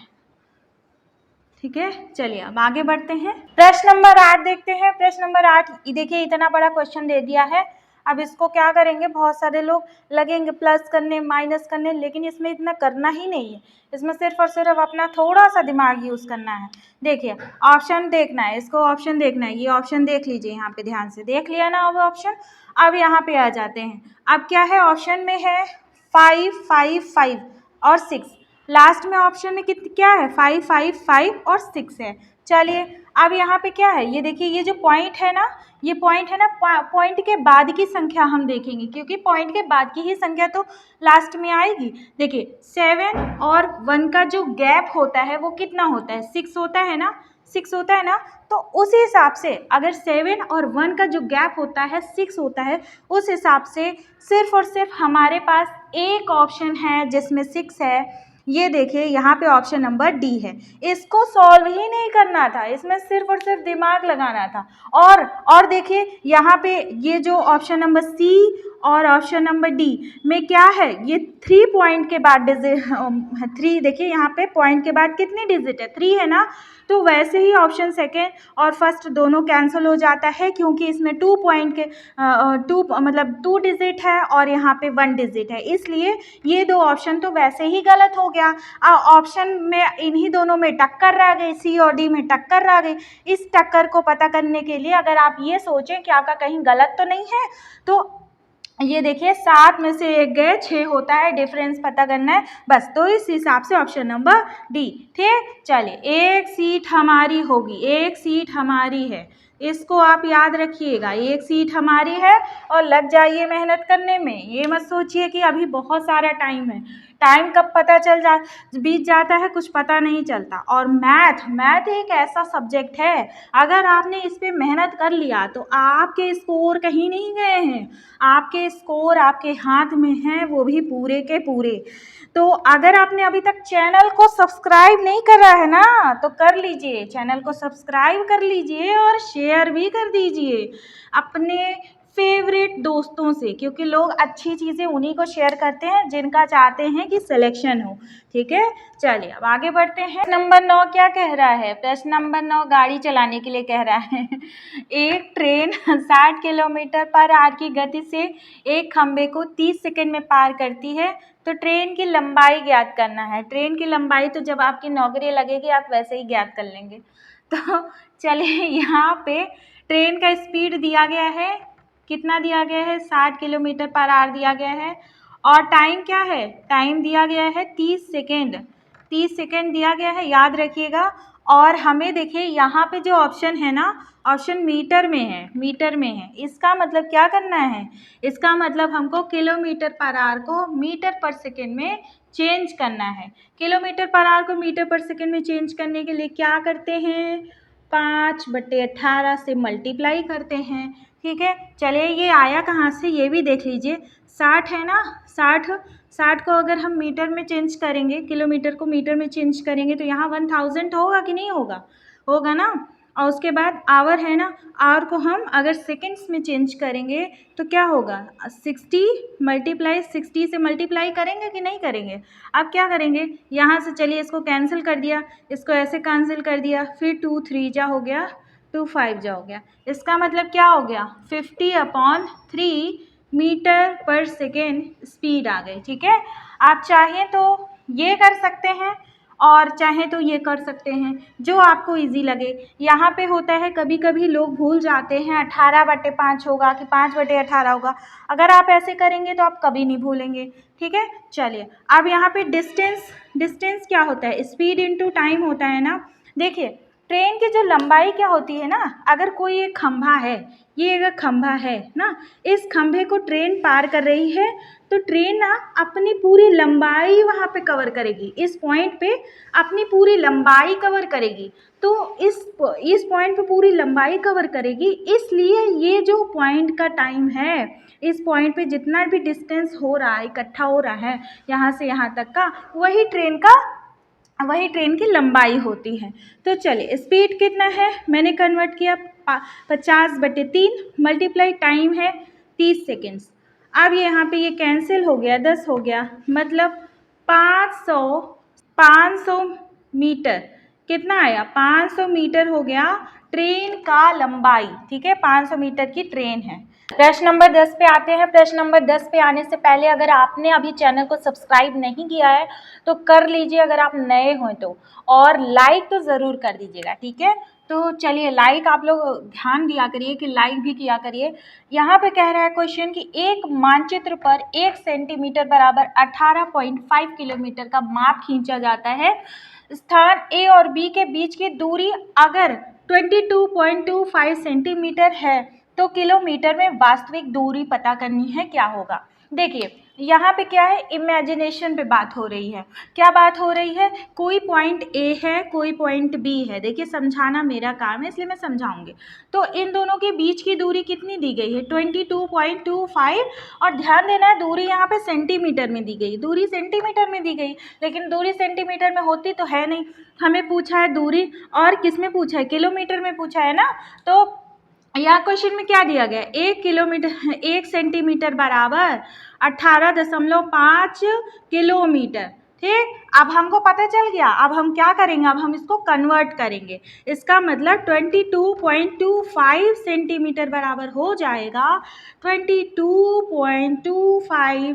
ठीक है, चलिए अब आगे बढ़ते हैं। प्रश्न नंबर 8 देखते हैं। प्रश्न नंबर 8, देखिए इतना बड़ा क्वेश्चन दे दिया है। अब इसको क्या करेंगे? बहुत सारे लोग लगेंगे प्लस करने माइनस करने, लेकिन इसमें इतना करना ही नहीं है। इसमें सिर्फ और सिर्फ अपना थोड़ा सा दिमाग यूज़ करना है। देखिए ऑप्शन देखना है, इसको ऑप्शन देखना है। ये ऑप्शन देख लीजिए, यहाँ पे ध्यान से देख लिया ना अब ऑप्शन। अब यहाँ पे आ जाते हैं। अब क्या है? ऑप्शन में है 5 5 5 और 6। लास्ट में ऑप्शन में क्या है? 5 5 5 और 6 है। चलिए अब यहाँ पे क्या है? ये देखिए, ये जो पॉइंट है ना, ये पॉइंट है ना, पॉइंट के बाद की संख्या हम देखेंगे, क्योंकि पॉइंट के बाद की ही संख्या तो लास्ट में आएगी। देखिए 7 और 1 का जो गैप होता है वो कितना होता है? 6 होता है ना, 6 होता है ना। तो उस हिसाब से अगर 7 और 1 का जो गैप होता है 6 होता है, उस हिसाब से सिर्फ और सिर्फ हमारे पास एक ऑप्शन है जिसमें 6 है। ये देखिए यहाँ पे ऑप्शन नंबर डी है। इसको सॉल्व ही नहीं करना था, इसमें सिर्फ और सिर्फ दिमाग लगाना था। और देखिए यहाँ पे ये जो ऑप्शन नंबर सी और ऑप्शन नंबर डी में क्या है? ये 3 पॉइंट के बाद डिजिट 3, देखिए यहाँ पे पॉइंट के बाद कितनी डिजिट है? 3 है ना। तो वैसे ही ऑप्शन सेकेंड और फर्स्ट दोनों कैंसिल हो जाता है, क्योंकि इसमें 2 पॉइंट के 2 डिजिट है और यहाँ पे 1 डिजिट है, इसलिए ये 2 ऑप्शन तो वैसे ही गलत हो गया। ऑप्शन में इन्हीं दोनों में टक्कर रह गई, सी और डी में टक्कर रह गई। इस टक्कर को पता करने के लिए अगर आप ये सोचें कि आपका कहीं गलत तो नहीं है, तो ये देखिए 7 में से 1 गए, 6 होता है, डिफरेंस पता करना है बस। तो इस हिसाब से ऑप्शन नंबर डी। ठीक, चलिए एक सीट हमारी होगी, एक सीट हमारी है, इसको आप याद रखिएगा। एक सीट हमारी है और लग जाइए मेहनत करने में। ये मत सोचिए कि अभी बहुत सारा टाइम है, टाइम कब पता चल बीत जाता है कुछ पता नहीं चलता। और मैथ एक ऐसा सब्जेक्ट है, अगर आपने इस पे मेहनत कर लिया तो आपके स्कोर कहीं नहीं गए हैं, आपके स्कोर आपके हाथ में हैं, वो भी पूरे के पूरे। तो अगर आपने अभी तक चैनल को सब्सक्राइब नहीं करा है ना, तो कर लीजिए, चैनल को सब्सक्राइब कर लीजिए और शेयर भी कर दीजिए अपने फेवरेट दोस्तों से, क्योंकि लोग अच्छी चीज़ें उन्हीं को शेयर करते हैं जिनका चाहते हैं कि सिलेक्शन हो। ठीक है, चलिए अब आगे बढ़ते हैं। नंबर 9 क्या कह रहा है? प्रश्न नंबर 9 गाड़ी चलाने के लिए कह रहा है। एक ट्रेन 60 किलोमीटर पर आवर की गति से एक खंबे को 30 सेकंड में पार करती है, तो ट्रेन की लंबाई ज्ञात करना है। ट्रेन की लंबाई तो जब आपकी नौकरी लगेगी आप वैसे ही ज्ञात कर लेंगे। तो चलिए यहाँ पे ट्रेन का स्पीड दिया गया है, कितना दिया गया है? 60 किलोमीटर पर आवर दिया गया है, और टाइम क्या है, टाइम दिया गया है 30 सेकेंड, 30 सेकेंड दिया गया है, याद रखिएगा। और हमें देखिए यहाँ पे जो ऑप्शन है ना, ऑप्शन मीटर में है, मीटर में है। इसका मतलब क्या करना है, इसका मतलब हमको किलोमीटर पर आवर को मीटर पर सेकेंड में चेंज करना है। किलोमीटर पर आवर को मीटर पर सेकेंड में चेंज करने के लिए क्या करते हैं, 5/18 से मल्टीप्लाई करते हैं। ठीक है, चलिए ये आया कहाँ से ये भी देख लीजिए। 60 है ना, 60 को अगर हम मीटर में चेंज करेंगे, किलोमीटर को मीटर में चेंज करेंगे तो यहाँ 1000 होगा कि नहीं होगा, होगा ना। और उसके बाद आवर है ना, आवर को हम अगर सेकेंड्स में चेंज करेंगे तो क्या होगा, 60 से मल्टीप्लाई करेंगे कि नहीं करेंगे। अब क्या करेंगे, यहाँ से चलिए इसको कैंसिल कर दिया, इसको ऐसे कैंसिल कर दिया, फिर 2 3 जा हो गया, 2 5 जा हो गया। इसका मतलब क्या हो गया, 50/3 मीटर पर सेकेंड स्पीड आ गई। ठीक है, आप चाहें तो ये कर सकते हैं और चाहें तो ये कर सकते हैं, जो आपको इजी लगे। यहाँ पे होता है कभी कभी लोग भूल जाते हैं 18/5 होगा कि 5/18 होगा। अगर आप ऐसे करेंगे तो आप कभी नहीं भूलेंगे। ठीक है, चलिए अब यहाँ पे डिस्टेंस क्या होता है, स्पीड इनटू टाइम होता है ना। देखिए ट्रेन की जो लंबाई क्या होती है ना, अगर कोई एक खंभा है, ये अगर खंभा है ना, इस खंभे को ट्रेन पार कर रही है तो ट्रेन ना अपनी पूरी लंबाई वहाँ पे कवर करेगी, इस पॉइंट पे अपनी पूरी लंबाई कवर करेगी। तो इस पॉइंट पे पूरी लंबाई कवर करेगी, इसलिए ये जो पॉइंट का टाइम है, इस पॉइंट पे जितना भी डिस्टेंस हो रहा है, इकट्ठा हो रहा है यहाँ से यहाँ तक का, वही ट्रेन की लंबाई होती है। तो चलिए स्पीड कितना है, मैंने कन्वर्ट किया 50/3 मल्टीप्लाई टाइम है 30 सेकेंड्स। अब ये यहाँ पे ये कैंसिल हो गया, 10 हो गया, मतलब 500 मीटर। कितना आया, 500 मीटर हो गया ट्रेन का लंबाई। ठीक है, 500 मीटर की ट्रेन है। प्रश्न नंबर 10 पे आते हैं। प्रश्न नंबर 10 पे आने से पहले अगर आपने अभी चैनल को सब्सक्राइब नहीं किया है तो कर लीजिए अगर आप नए हों तो, और लाइक तो ज़रूर कर दीजिएगा। ठीक है, तो चलिए लाइक आप लोग ध्यान दिया करिए कि लाइक भी किया करिए। यहाँ पे कह रहा है क्वेश्चन कि एक मानचित्र पर 1 सेंटीमीटर बराबर 18.5 किलोमीटर का माप खींचा जाता है। स्थान ए और बी के बीच की दूरी अगर 22.25 सेंटीमीटर है तो किलोमीटर में वास्तविक दूरी पता करनी है, क्या होगा। देखिए यहाँ पे क्या है, इमेजिनेशन पे बात हो रही है। क्या बात हो रही है, कोई पॉइंट ए है, कोई पॉइंट बी है। देखिए समझाना मेरा काम है इसलिए मैं समझाऊंगी। तो इन दोनों के बीच की दूरी कितनी दी गई है, 22.25। और ध्यान देना है दूरी यहाँ पे सेंटीमीटर में दी गई, दूरी सेंटीमीटर में दी गई, लेकिन दूरी सेंटीमीटर में होती तो है नहीं, हमें पूछा है दूरी और किस में पूछा है, किलोमीटर में पूछा है ना। तो यहाँ क्वेश्चन में क्या दिया गया, 1 सेंटीमीटर बराबर 18.5 किलोमीटर। ठीक, अब हमको पता चल गया। अब हम क्या करेंगे, अब हम इसको कन्वर्ट करेंगे। इसका मतलब 22.25 सेंटीमीटर बराबर हो जाएगा 22.25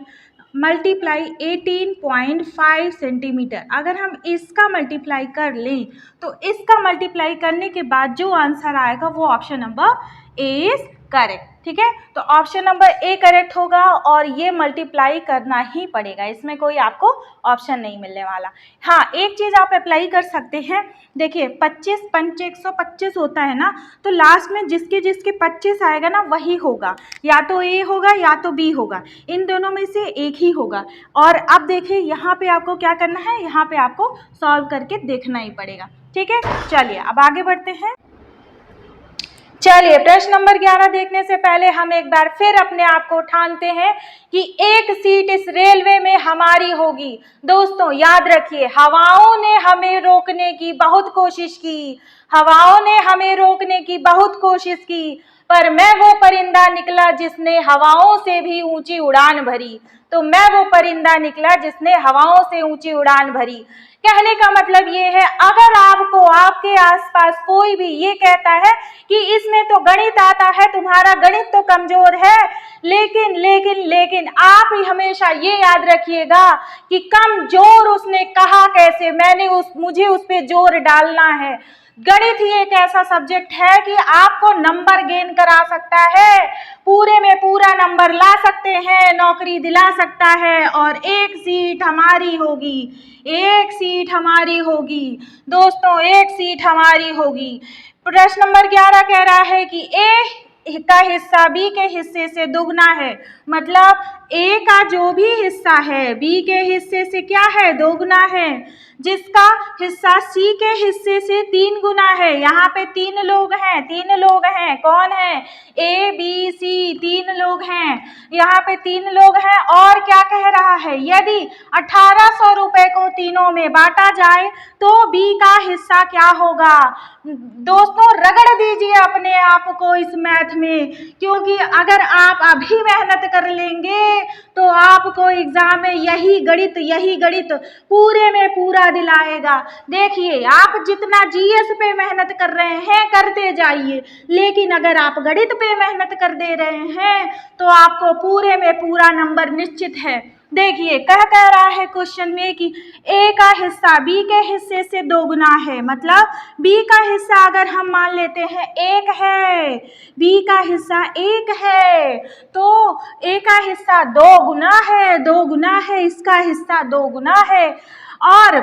मल्टीप्लाई 18.5 सेंटीमीटर। अगर हम इसका मल्टीप्लाई कर लें तो इसका मल्टीप्लाई करने के बाद जो आंसर आएगा वो option number A is correct. ठीक है, तो ऑप्शन नंबर ए करेक्ट होगा और ये मल्टीप्लाई करना ही पड़ेगा, इसमें कोई आपको ऑप्शन नहीं मिलने वाला। हाँ, एक चीज़ आप अप्लाई कर सकते हैं। देखिए 25 पंचे 125 होता है ना, तो लास्ट में जिसके 25 आएगा ना वही होगा, या तो ए होगा या तो बी होगा, इन दोनों में से एक ही होगा। और अब देखिए यहाँ पे आपको क्या करना है, यहाँ पे आपको सॉल्व करके देखना ही पड़ेगा। ठीक है, चलिए अब आगे बढ़ते हैं। चलिए प्रश्न नंबर 11 देखने से पहले हम एक बार फिर अपने आप को ठानते हैं कि एक सीट इस रेलवे में हमारी होगी। दोस्तों याद रखिए, हवाओं ने हमें रोकने की बहुत कोशिश की, हवाओं ने हमें रोकने की बहुत कोशिश की, पर मैं वो परिंदा निकला जिसने हवाओं से भी ऊंची उड़ान भरी। तो मैं वो परिंदा निकला जिसने हवाओं से ऊंची उड़ान भरी। कहने का मतलब ये है, अगर आपको आपके आसपास कोई भी ये कहता है कि इसमें तो गणित आता है, तुम्हारा गणित तो कमजोर है, लेकिन लेकिन लेकिन आप ही हमेशा ये याद रखिएगा कि कमजोर उसने कहा कैसे, मुझे उस पे जोर डालना है। गणित ही एक ऐसा सब्जेक्ट है कि आपको नंबर गेन करा सकता है, पूरे में पूरा नंबर ला सकते हैं, नौकरी दिला सकता है, और एक सीट हमारी होगी, एक सीट हमारी होगी दोस्तों, एक सीट हमारी होगी। प्रश्न नंबर 11 कह रहा है कि ए का हिस्सा बी के हिस्से से दोगुना है, मतलब ए का जो भी हिस्सा है बी के हिस्से से क्या है, दोगुना है, जिसका हिस्सा सी के हिस्से से 3 गुना है। यहाँ पे 3 लोग हैं, 3 लोग हैं, कौन है, ए बी सी, 3 लोग हैं, यहाँ पे 3 लोग हैं। और क्या कह रहा है, यदि 1800 रुपए को तीनों में बांटा जाए तो बी का हिस्सा क्या होगा। दोस्तों रगड़ दीजिए अपने आप को इस मैथ में, क्योंकि अगर आप अभी मेहनत कर लेंगे तो आपको एग्जाम में यही गणित पूरे में पूरा दिलाएगा। देखिए आप जितना जीएस पे मेहनत कर रहे हैं करते जाइए, लेकिन अगर आप गणित पे मेहनत कर दे रहे हैं तो आपको पूरे में पूरा नंबर निश्चित है। देखिए कह रहा है क्वेश्चन में कि ए का हिस्सा बी के हिस्से से दोगुना है, मतलब बी का हिस्सा अगर हम मान लेते हैं 1 है, बी का हिस्सा 1 है, तो ए का हिस्सा 2 गुना है, इसका हिस्सा 2 गुना है। और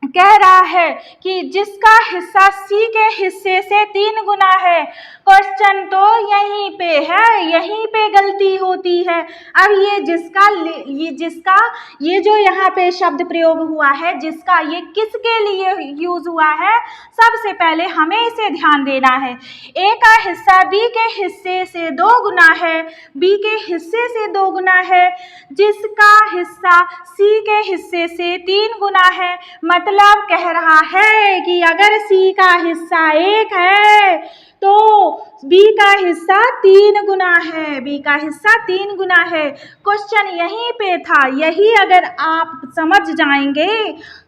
कह रहा है कि जिसका हिस्सा सी के हिस्से से 3 गुना है। क्वेश्चन तो यहीं पे है, यहीं पे गलती होती है। अब ये जो यहाँ पे शब्द प्रयोग हुआ है, जिसका, ये किसके लिए यूज हुआ है, सबसे पहले हमें इसे ध्यान देना है। ए का हिस्सा बी के हिस्से से 2 गुना है, बी के हिस्से से 2 गुना है, जिसका हिस्सा सी के हिस्से से 3 गुना है। मतलब कह रहा है कि अगर सी का हिस्सा 1 है तो बी का हिस्सा 3 गुना है, बी का हिस्सा 3 गुना है। क्वेश्चन यहीं पे था, यही अगर आप समझ जाएंगे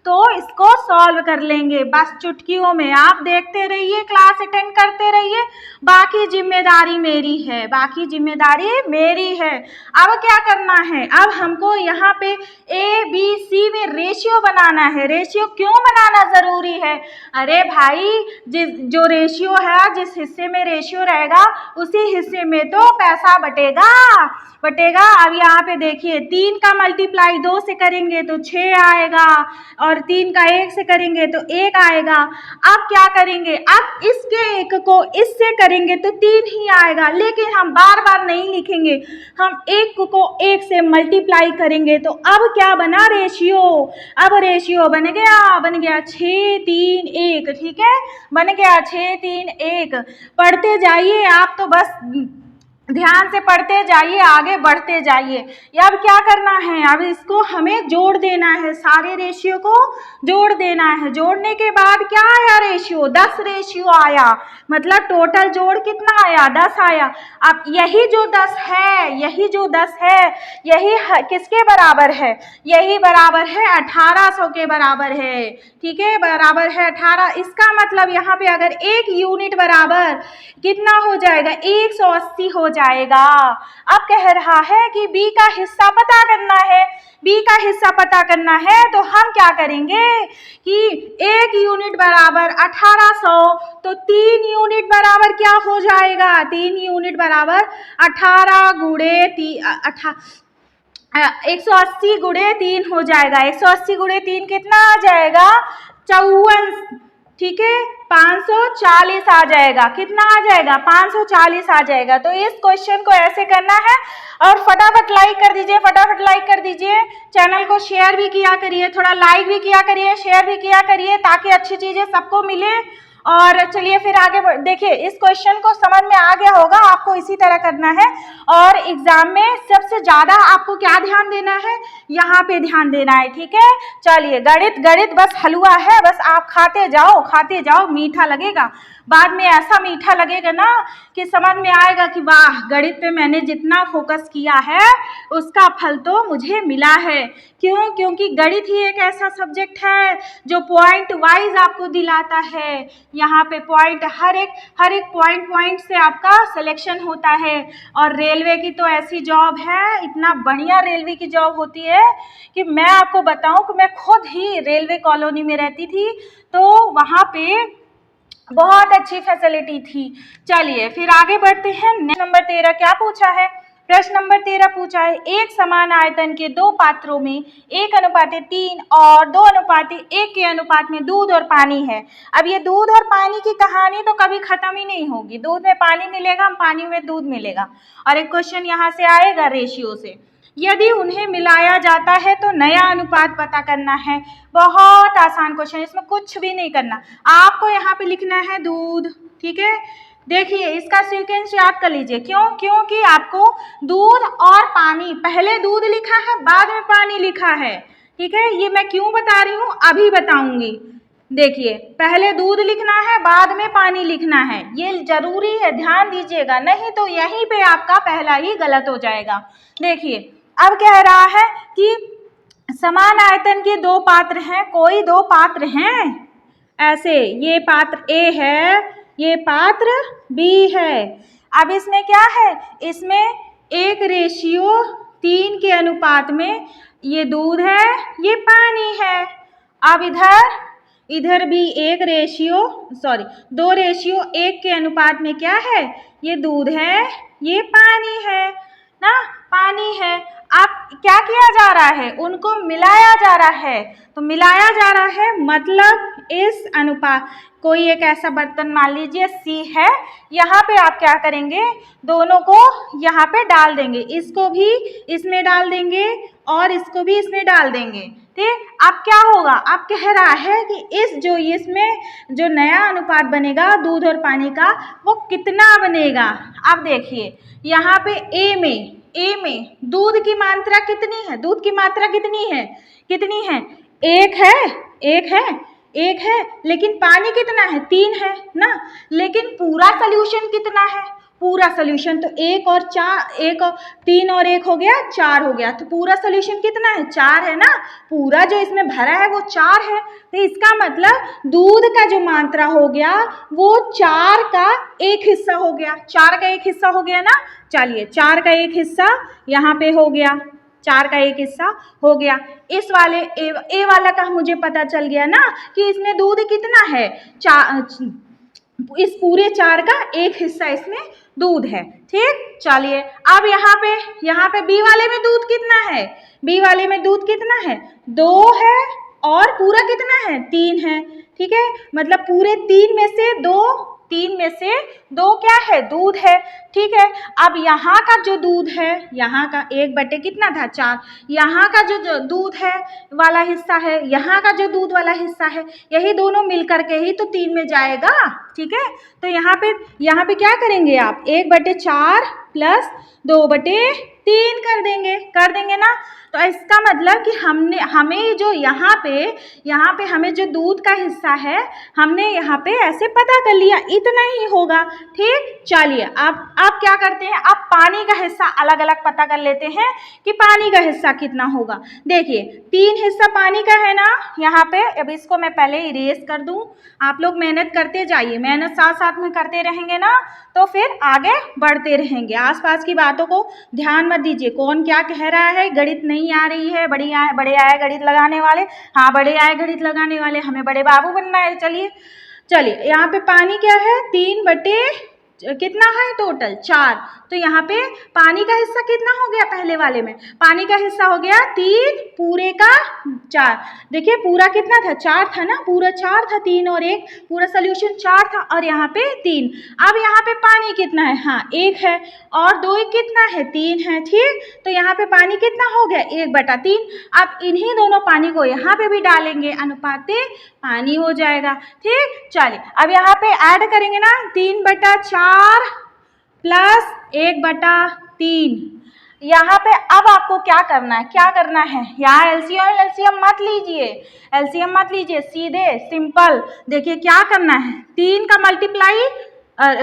तो इसको सॉल्व कर लेंगे बस चुटकियों में। आप देखते रहिए, क्लास अटेंड करते रहिए, बाकी जिम्मेदारी मेरी है, बाकी जिम्मेदारी मेरी है। अब क्या करना है, अब हमको यहाँ पे ए बी सी में रेशियो बनाना है। रेशियो क्यों बनाना जरूरी है, अरे भाई जो रेशियो है, जिस हिस्से में रेशियो रहेगा उसी हिस्से में तो पैसा बटेगा। अब यहाँ पे देखिए 3 का मल्टीप्लाई 2 से करेंगे तो 6 आएगा, और 3 का 1 से करेंगे तो 1 आएगा। अब क्या करेंगे, अब इसके 1 को इससे करेंगे तो 3 ही आएगा, लेकिन हम बार बार नहीं लिखेंगे, हम 1 को 1 से मल्टीप्लाई करेंगे। तो अब क्या बना, रेशियो। अब रेशियो बन गया 6 3 1, ठीक है, बन गया 6 3 1। पढ़ते जाइए आप, तो बस ध्यान से पढ़ते जाइए, आगे बढ़ते जाइए। अब क्या करना है, अब इसको हमें जोड़ देना है, सारे रेशियो को जोड़ देना है। जोड़ने के बाद क्या आया, रेशियो 10 रेशियो आया, मतलब टोटल जोड़ कितना आया, 10 आया। अब यही जो 10 है, यही किसके बराबर है, यही बराबर है 1800 के बराबर है, ठीक है, बराबर है 18। इसका मतलब यहाँ पे अगर 1 यूनिट बराबर कितना हो जाएगा, 180 हो जाएगा। अब कह रहा है कि बी का हिस्सा पता करना है, बी का हिस्सा पता करना है, तो हम क्या करेंगे कि 1 यूनिट बराबर 1800, तो 3 यूनिट बराबर क्या हो जाएगा, 3 यूनिट बराबर 18 गुणे 180 गुणे 3 हो जाएगा। 180 गुणे 3 कितना आ जाएगा, 54, ठीक है, 540 आ जाएगा। कितना आ जाएगा, 540 आ जाएगा। तो इस क्वेश्चन को ऐसे करना है, और फटाफट लाइक कर दीजिए, फटाफट लाइक कर दीजिए, चैनल को शेयर भी किया करिए, थोड़ा लाइक भी किया करिए, शेयर भी किया करिए, ताकि अच्छी चीजें सबको मिले। और चलिए फिर आगे देखिए, इस क्वेश्चन को समझ में आ गया होगा, आपको इसी तरह करना है। और एग्जाम में सबसे ज्यादा आपको क्या ध्यान देना है, यहाँ पे ध्यान देना है, ठीक है। चलिए, गणित बस हलवा है, बस आप खाते जाओ, मीठा लगेगा, बाद में ऐसा मीठा लगेगा ना कि समझ में आएगा कि वाह, गणित पे मैंने जितना फोकस किया है उसका फल तो मुझे मिला है। क्यों, क्योंकि गणित ही एक ऐसा सब्जेक्ट है जो पॉइंट वाइज आपको दिलाता है। यहाँ पे पॉइंट, हर एक पॉइंट से आपका सिलेक्शन होता है। और रेलवे की तो ऐसी जॉब है, इतना बढ़िया रेलवे की जॉब होती है कि मैं आपको बताऊं कि मैं खुद ही रेलवे कॉलोनी में रहती थी, तो वहाँ पे बहुत अच्छी फैसिलिटी थी। चलिए फिर आगे बढ़ते हैं। नंबर 13 क्या पूछा है? प्रश्न नंबर 13 पूछा है, एक समान आयतन के दो पात्रों में 1:3 और 2:1 के अनुपात में दूध और पानी है। अब ये दूध और पानी की कहानी तो कभी खत्म ही नहीं होगी। दूध में पानी मिलेगा, पानी में दूध मिलेगा। और एक क्वेश्चन यहाँ से आएगा रेशियो से, यदि उन्हें मिलाया जाता है तो नया अनुपात पता करना है। बहुत आसान क्वेश्चन, इसमें कुछ भी नहीं करना, आपको यहाँ पे लिखना है दूध। ठीक है, देखिए इसका सीक्वेंस याद कर लीजिए। क्यों? क्योंकि आपको दूध और पानी, पहले दूध लिखा है बाद में पानी लिखा है। ठीक है, ये मैं क्यों बता रही हूँ अभी बताऊंगी। देखिए पहले दूध लिखना है बाद में पानी लिखना है, ये जरूरी है, ध्यान दीजिएगा, नहीं तो यहीं पे आपका पहला ही गलत हो जाएगा। देखिए अब कह रहा है कि समान आयतन के दो पात्र हैं, कोई दो पात्र हैं ऐसे, ये पात्र ए है, ये पात्र बी है। अब इसमें क्या है, इसमें 1:3 के अनुपात में ये दूध है, ये पानी है। अब इधर भी 2:1 के अनुपात में क्या है, ये दूध है, ये पानी है ना, पानी है। अब क्या किया जा रहा है, उनको मिलाया जा रहा है। तो मिलाया जा रहा है मतलब इस अनुपात, कोई एक ऐसा बर्तन मान लीजिए सी है, यहाँ पे आप क्या करेंगे, दोनों को यहाँ पे डाल देंगे, इसको भी इसमें डाल देंगे और इसको भी इसमें डाल देंगे। ठीक, अब क्या होगा, अब कह रहा है कि इसमें जो नया अनुपात बनेगा दूध और पानी का, वो कितना बनेगा। अब देखिए यहाँ पे ए में दूध की मात्रा कितनी है, दूध की मात्रा कितनी है, एक है, लेकिन पानी कितना है, 3 है ना। लेकिन पूरा सोल्यूशन कितना है, पूरा सोल्यूशन तो 1 और 3 और 1 हो गया 4 हो गया, तो पूरा सोल्यूशन कितना है, 4 है ना। पूरा जो इसमें भरा है वो 4 है, तो इसका मतलब दूध का जो मात्रा हो गया वो 4 का एक हिस्सा हो गया, 4 का एक हिस्सा हो गया ना। चलिए 4 का एक हिस्सा यहाँ पे हो गया, 4 का एक हिस्सा हो गया। इस वाले ए वाला का मुझे पता चल गया ना कि इसमें दूध कितना है, इस पूरे 4 का एक हिस्सा इसमें दूध है। ठीक, चलिए अब यहाँ पे बी वाले में दूध कितना है, बी वाले में दूध कितना है, 2 है और पूरा कितना है, 3 है। ठीक है, मतलब पूरे 3 में से 2 क्या है, दूध है। ठीक है, अब यहाँ का जो दूध है, यहाँ का 1 कितना था, 4, यहाँ का जो दूध है वाला हिस्सा है, यहाँ का जो दूध वाला हिस्सा है, यही दोनों मिलकर के ही तो 3 में जाएगा। ठीक है, तो यहाँ पे क्या करेंगे आप, 1/4 प्लस 2/3 कर देंगे ना। तो इसका मतलब कि हमें जो यहाँ पे हमें जो दूध का हिस्सा है, हमने यहाँ पे ऐसे पता कर लिया, इतना ही होगा। ठीक, चलिए अब क्या करते हैं, अब पानी का हिस्सा अलग अलग पता कर लेते हैं कि पानी का हिस्सा कितना होगा। देखिए 3 हिस्सा पानी का है ना यहाँ पे। अब इसको मैं पहले इरेज कर दूं, आप लोग मेहनत करते जाइए, मेहनत साथ साथ में करते रहेंगे ना तो फिर आगे बढ़ते रहेंगे। आसपास की बातों को ध्यान मत दीजिए, कौन क्या कह रहा है, गणित नहीं आ रही है, बड़े आए गणित लगाने वाले, हाँ बड़े आए गणित लगाने वाले, हमें बड़े बाबू बनना है। चलिए यहाँ पे पानी क्या है, 3 कितना है टोटल, 4। तो यहाँ पे पानी का हिस्सा कितना हो गया, पहले वाले में पानी का हिस्सा हो गया 3 पूरे का 4। देखिए पूरा कितना था, 4 था ना, पूरा 4 था, 3 और 1 पूरा सोल्यूशन 4 था और यहाँ पे 3। अब यहाँ पे पानी कितना है, हाँ 1 है और 2 कितना है, 3 है। ठीक, तो यहाँ पे पानी कितना हो गया, 1/3। अब इन्हीं दोनों पानी को यहाँ पे भी डालेंगे, अनुपाते पानी हो जाएगा। ठीक, चलिए अब यहाँ पे ऐड करेंगे ना, 3/4 प्लस 1/3। यहाँ पे अब आपको क्या करना है, यहाँ एलसीएम मत लीजिए, सीधे सिंपल। देखिए क्या करना है, 3 का मल्टीप्लाई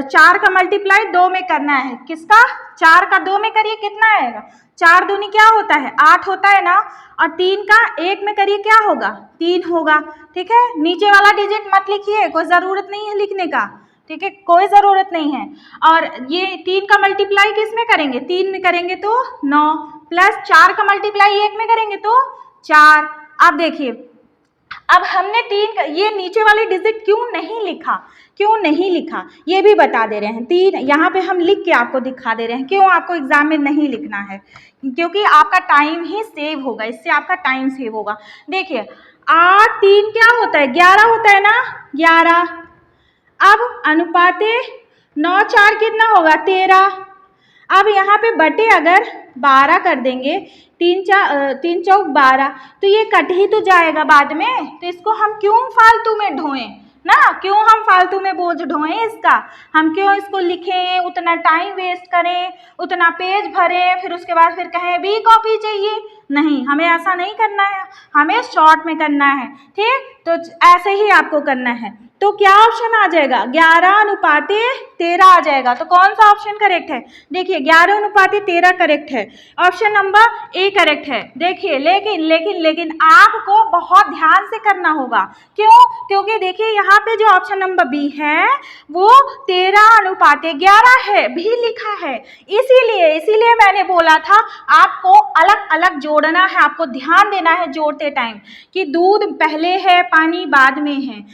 4 का मल्टीप्लाई 2 में करना है। किसका, 4 का 2 में करिए, कितना आएगा, 4 दूनी क्या होता है, 8 होता है ना, और 3 का 1 में करिए क्या होगा, 3 होगा। ठीक है, नीचे वाला डिजिट मत लिखिए, कोई ज़रूरत नहीं है लिखने का। ठीक है, कोई ज़रूरत नहीं है। और ये 3 का मल्टीप्लाई किस में करेंगे, 3 में करेंगे तो 9, प्लस 4 का मल्टीप्लाई 1 में करेंगे तो 4। अब देखिए अब हमने 3, ये नीचे वाली डिजिट क्यों नहीं लिखा ये भी बता दे रहे हैं। 3 यहाँ पे हम लिख के आपको दिखा दे रहे हैं। क्यों आपको एग्जाम में नहीं लिखना है? क्योंकि आपका टाइम ही सेव होगा, इससे आपका टाइम सेव होगा। देखिए 8 3 क्या होता है? 11 होता है ना, 11। अब अनुपाते 9 4 कितना होगा? 13। अब यहाँ पे बटे अगर 12 कर देंगे, 3 चौक 12, तो ये कट ही तो जाएगा बाद में। तो इसको हम क्यों फालतू में ढोएं ना, क्यों हम फालतू में बोझ ढोएं इसका? हम क्यों इसको लिखें, उतना टाइम वेस्ट करें, उतना पेज भरें, फिर उसके बाद फिर कहें बी कॉपी चाहिए? नहीं, हमें ऐसा नहीं करना है, हमें शॉर्ट में करना है। ठीक, तो ऐसे ही आपको करना है। तो क्या ऑप्शन आ जाएगा? 11 अनुपाते 13 आ जाएगा। तो कौन सा ऑप्शन करेक्ट है? देखिए 11 अनुपाते 13 करेक्ट है, ऑप्शन नंबर ए करेक्ट है। देखिए लेकिन आपको बहुत ध्यान से करना होगा। क्यों? क्योंकि देखिए यहाँ पे जो ऑप्शन नंबर बी है वो 13 अनुपाते 11 है भी लिखा है। इसीलिए मैंने बोला था आपको अलग अलग जोड़ना है, आपको ध्यान देना है जोड़ते टाइम कि दूध पहले है पानी बाद में है।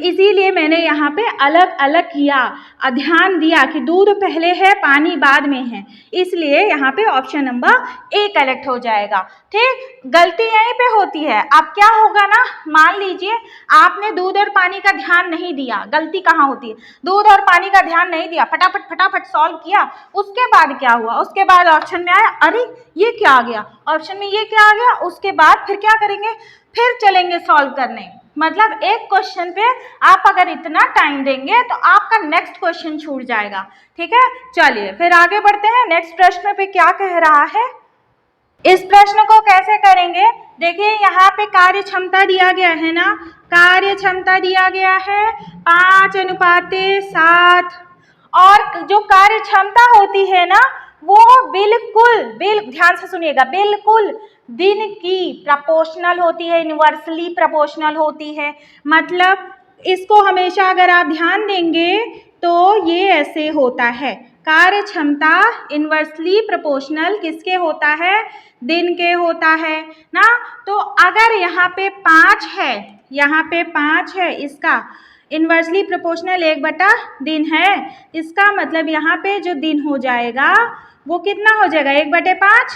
इसीलिए मैंने यहाँ पे अलग अलग किया, ध्यान दिया कि दूध पहले है पानी बाद में है, इसलिए यहाँ पे ऑप्शन नंबर ए करेक्ट हो जाएगा। ठीक, गलती यहीं पे होती है। अब क्या होगा ना, मान लीजिए आपने दूध और पानी का ध्यान नहीं दिया, गलती कहाँ होती है? दूध और पानी का ध्यान नहीं दिया, फटाफट सॉल्व किया, उसके बाद क्या हुआ? उसके बाद ऑप्शन में आया अरे ये क्या आ गया, ऑप्शन में ये क्या आ गया, उसके बाद फिर क्या करेंगे? फिर चलेंगे सॉल्व करने। मतलब एक क्वेश्चन पे आप अगर इतना टाइम देंगे तो आपका नेक्स्ट क्वेश्चन छूट जाएगा। ठीक है, चलिए फिर आगे बढ़ते हैं। नेक्स्ट प्रश्न पे क्या कह रहा है, इस प्रश्न को कैसे करेंगे? देखिए यहाँ पे कार्य क्षमता दिया गया है ना, कार्य क्षमता दिया गया है 5 अनुपाते 7, और जो कार्य क्षमता होती है ना वो बिल्कुल ध्यान से सुनिएगा, बिल्कुल दिन की प्रोपोर्शनल होती है, इनवर्सली प्रोपोर्शनल होती है। मतलब इसको हमेशा अगर आप ध्यान देंगे तो ये ऐसे होता है, कार्य क्षमता इनवर्सली प्रोपोर्शनल किसके होता है? दिन के होता है ना। तो अगर यहाँ पे 5 है, यहाँ पे 5 है, इसका इनवर्सली प्रोपोर्शनल 1/, दिन है, इसका मतलब यहाँ पे जो दिन हो जाएगा वो कितना हो जाएगा? 1/5,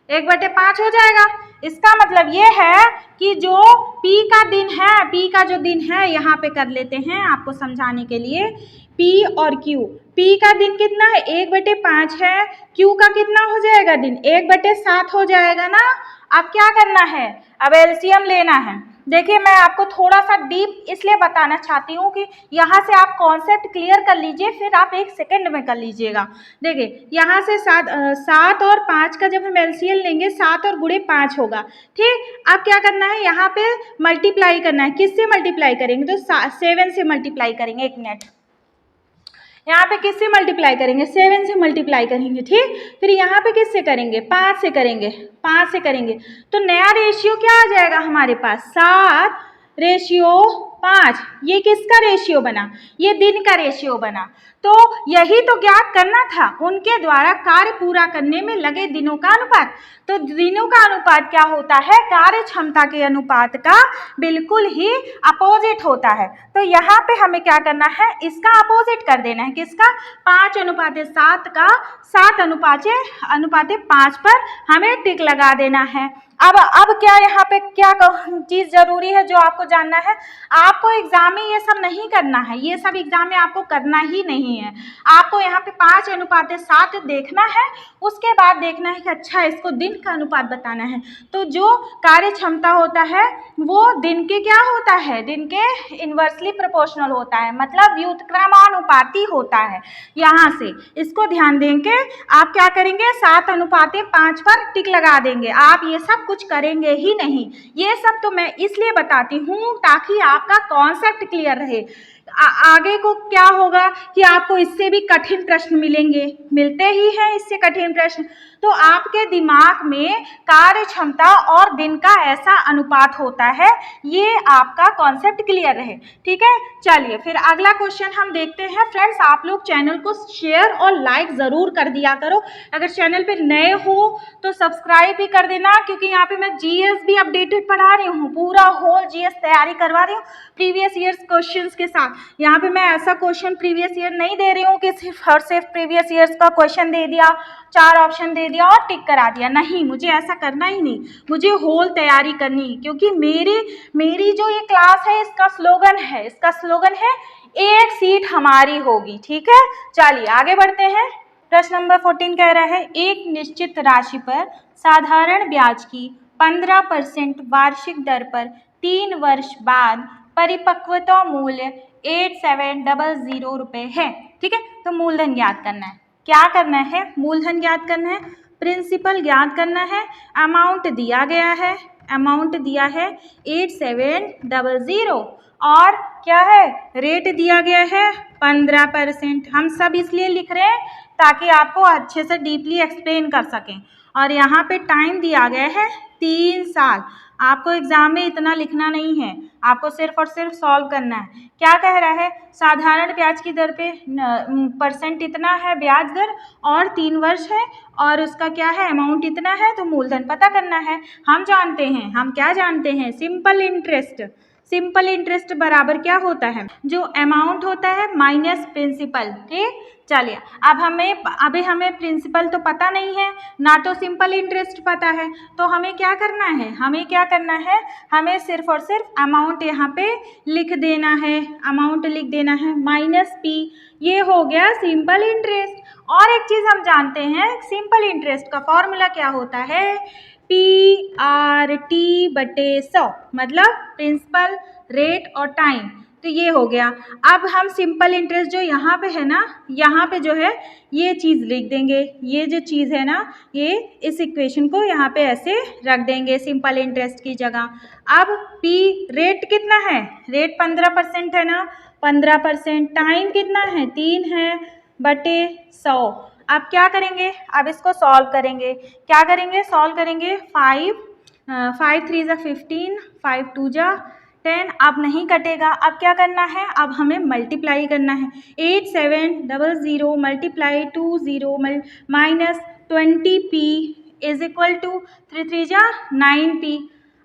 1/5 हो जाएगा। इसका मतलब ये है कि जो P का दिन है, P का जो दिन है यहाँ पे कर लेते हैं आपको समझाने के लिए, P और Q। P का दिन कितना है? 1/5 है। Q का कितना हो जाएगा दिन? 1/7 हो जाएगा ना। अब क्या करना है? अब एलसीएम लेना है। देखिए मैं आपको थोड़ा सा डीप इसलिए बताना चाहती हूँ कि यहाँ से आप कॉन्सेप्ट क्लियर कर लीजिए, फिर आप 1 सेकंड में कर लीजिएगा। देखिए यहाँ से 7 और 5 का जब हम एलसीएम लेंगे 7 और गुणे 5 होगा। ठीक, अब क्या करना है? यहाँ पे मल्टीप्लाई करना है। किससे मल्टीप्लाई करेंगे? तो 7 से मल्टीप्लाई करेंगे। 1 मिनट, यहाँ पे किससे मल्टीप्लाई करेंगे? 7 से मल्टीप्लाई करेंगे। ठीक, फिर यहाँ पे किससे करेंगे? 5 से करेंगे, 5 से करेंगे। तो नया रेशियो क्या आ जाएगा हमारे पास? 7/5। ये किसका रेशियो बना? ये दिन का रेशियो बना। तो यही तो ज्ञात करना था, उनके द्वारा कार्य पूरा करने में लगे दिनों का अनुपात। तो दिनों का अनुपात क्या होता है? कार्य क्षमता के अनुपात का बिल्कुल ही अपोजिट होता है। तो यहाँ पे हमें क्या करना है? इसका अपोजिट कर देना है। किसका? 5/7 का 7/5 पर हमें टिक लगा देना है। अब क्या यहाँ पे क्या चीज़ जरूरी है जो आपको जानना है? आपको एग्जाम में ये सब नहीं करना है, ये सब एग्जाम में आपको करना ही नहीं है। आपको यहाँ पे 5/7 देखना है, उसके बाद देखना है कि अच्छा इसको दिन का अनुपात बताना है। तो जो कार्य क्षमता होता है वो दिन के क्या होता है? दिन के इनवर्सली प्रोपोर्शनल होता है, मतलब व्युत्क्रमानुपाती होता है। यहाँ से इसको ध्यान देंगे, आप क्या करेंगे? 7/5 पर टिक लगा देंगे। आप ये सब कुछ करेंगे ही नहीं। ये सब तो मैं इसलिए बताती हूँ ताकि आपका कॉन्सेप्ट क्लियर रहे। आगे को क्या होगा कि आपको इससे भी कठिन प्रश्न मिलते ही हैं इससे कठिन प्रश्न। तो आपके दिमाग में कार्य क्षमता और दिन का ऐसा अनुपात होता है, ये आपका कॉन्सेप्ट क्लियर रहे। ठीक है, चलिए फिर अगला क्वेश्चन हम देखते हैं। फ्रेंड्स आप लोग चैनल को शेयर और लाइक ज़रूर कर दिया करो। अगर चैनल पे नए हो तो सब्सक्राइब भी कर देना, क्योंकि यहाँ पे मैं जीएस भी अपडेटेड पढ़ा रही हूँ, पूरा होल जीएस तैयारी करवा रही हूँ प्रीवियस ईयर्स क्वेश्चंस के साथ। यहाँ पे मैं ऐसा क्वेश्चन प्रीवियस ईयर नहीं दे रही हूँ कि सिर्फ प्रीवियस ईयर्स का क्वेश्चन दे दिया, 4 ऑप्शन दे दिया और टिक करा दिया। नहीं, मुझे ऐसा करना ही नहीं, मुझे होल तैयारी करनी, क्योंकि मेरी जो ये क्लास है इसका स्लोगन है एक सीट हमारी होगी। ठीक है, चलिए आगे बढ़ते हैं। प्रश्न नंबर 14 कह रहा है एक निश्चित राशि पर साधारण ब्याज की 15% वार्षिक दर पर 3 वर्ष बाद परिपक्वता मूल्य 8700 रुपये है। ठीक है, तो मूलधन ज्ञात करना है। क्या करना है? मूलधन ज्ञात करना है, प्रिंसिपल ज्ञात करना है, अमाउंट दिया गया है, अमाउंट दिया है 8700 और क्या है? रेट दिया गया है 15%। हम सब इसलिए लिख रहे हैं ताकि आपको अच्छे से डीपली एक्सप्लेन कर सकें। और यहाँ पे टाइम दिया गया है 3 साल। आपको एग्जाम में इतना लिखना नहीं है, आपको सिर्फ और सिर्फ सॉल्व करना है। क्या कह रहा है? साधारण ब्याज की दर पे परसेंट इतना है ब्याज दर और 3 वर्ष है और उसका क्या है? अमाउंट इतना है, तो मूलधन पता करना है। हम जानते हैं, हम क्या जानते हैं? Simple interest. सिंपल इंटरेस्ट बराबर क्या होता है? जो अमाउंट होता है माइनस प्रिंसिपल। ठीक, चलिए अब हमें प्रिंसिपल तो पता नहीं है, ना तो सिंपल इंटरेस्ट पता है, तो हमें क्या करना है? हमें सिर्फ और सिर्फ अमाउंट यहाँ पे लिख देना है, अमाउंट लिख देना है माइनस पी। ये हो गया सिंपल इंटरेस्ट। और एक चीज़ हम जानते हैं, सिंपल इंटरेस्ट का फॉर्मूला क्या होता है? PRT/100, मतलब प्रिंसिपल, रेट और टाइम। तो ये हो गया। अब हम सिंपल इंटरेस्ट जो यहाँ पे है ना, यहाँ पे जो है ये चीज़ लिख देंगे। ये जो चीज़ है ना, ये इस इक्वेशन को यहाँ पे ऐसे रख देंगे सिंपल इंटरेस्ट की जगह। अब P रेट कितना है? रेट 15% है ना, 15%। टाइम कितना है? 3 है बटे 100। अब क्या करेंगे? अब इसको सॉल्व करेंगे। क्या करेंगे? सॉल्व करेंगे। 5 3 ज़ा 15, 5 2 ज़ा 10। अब नहीं कटेगा। अब क्या करना है? अब हमें मल्टीप्लाई करना है। 8700 multiply 20 minus 20p is equal to 3 3 ज़ा 9p।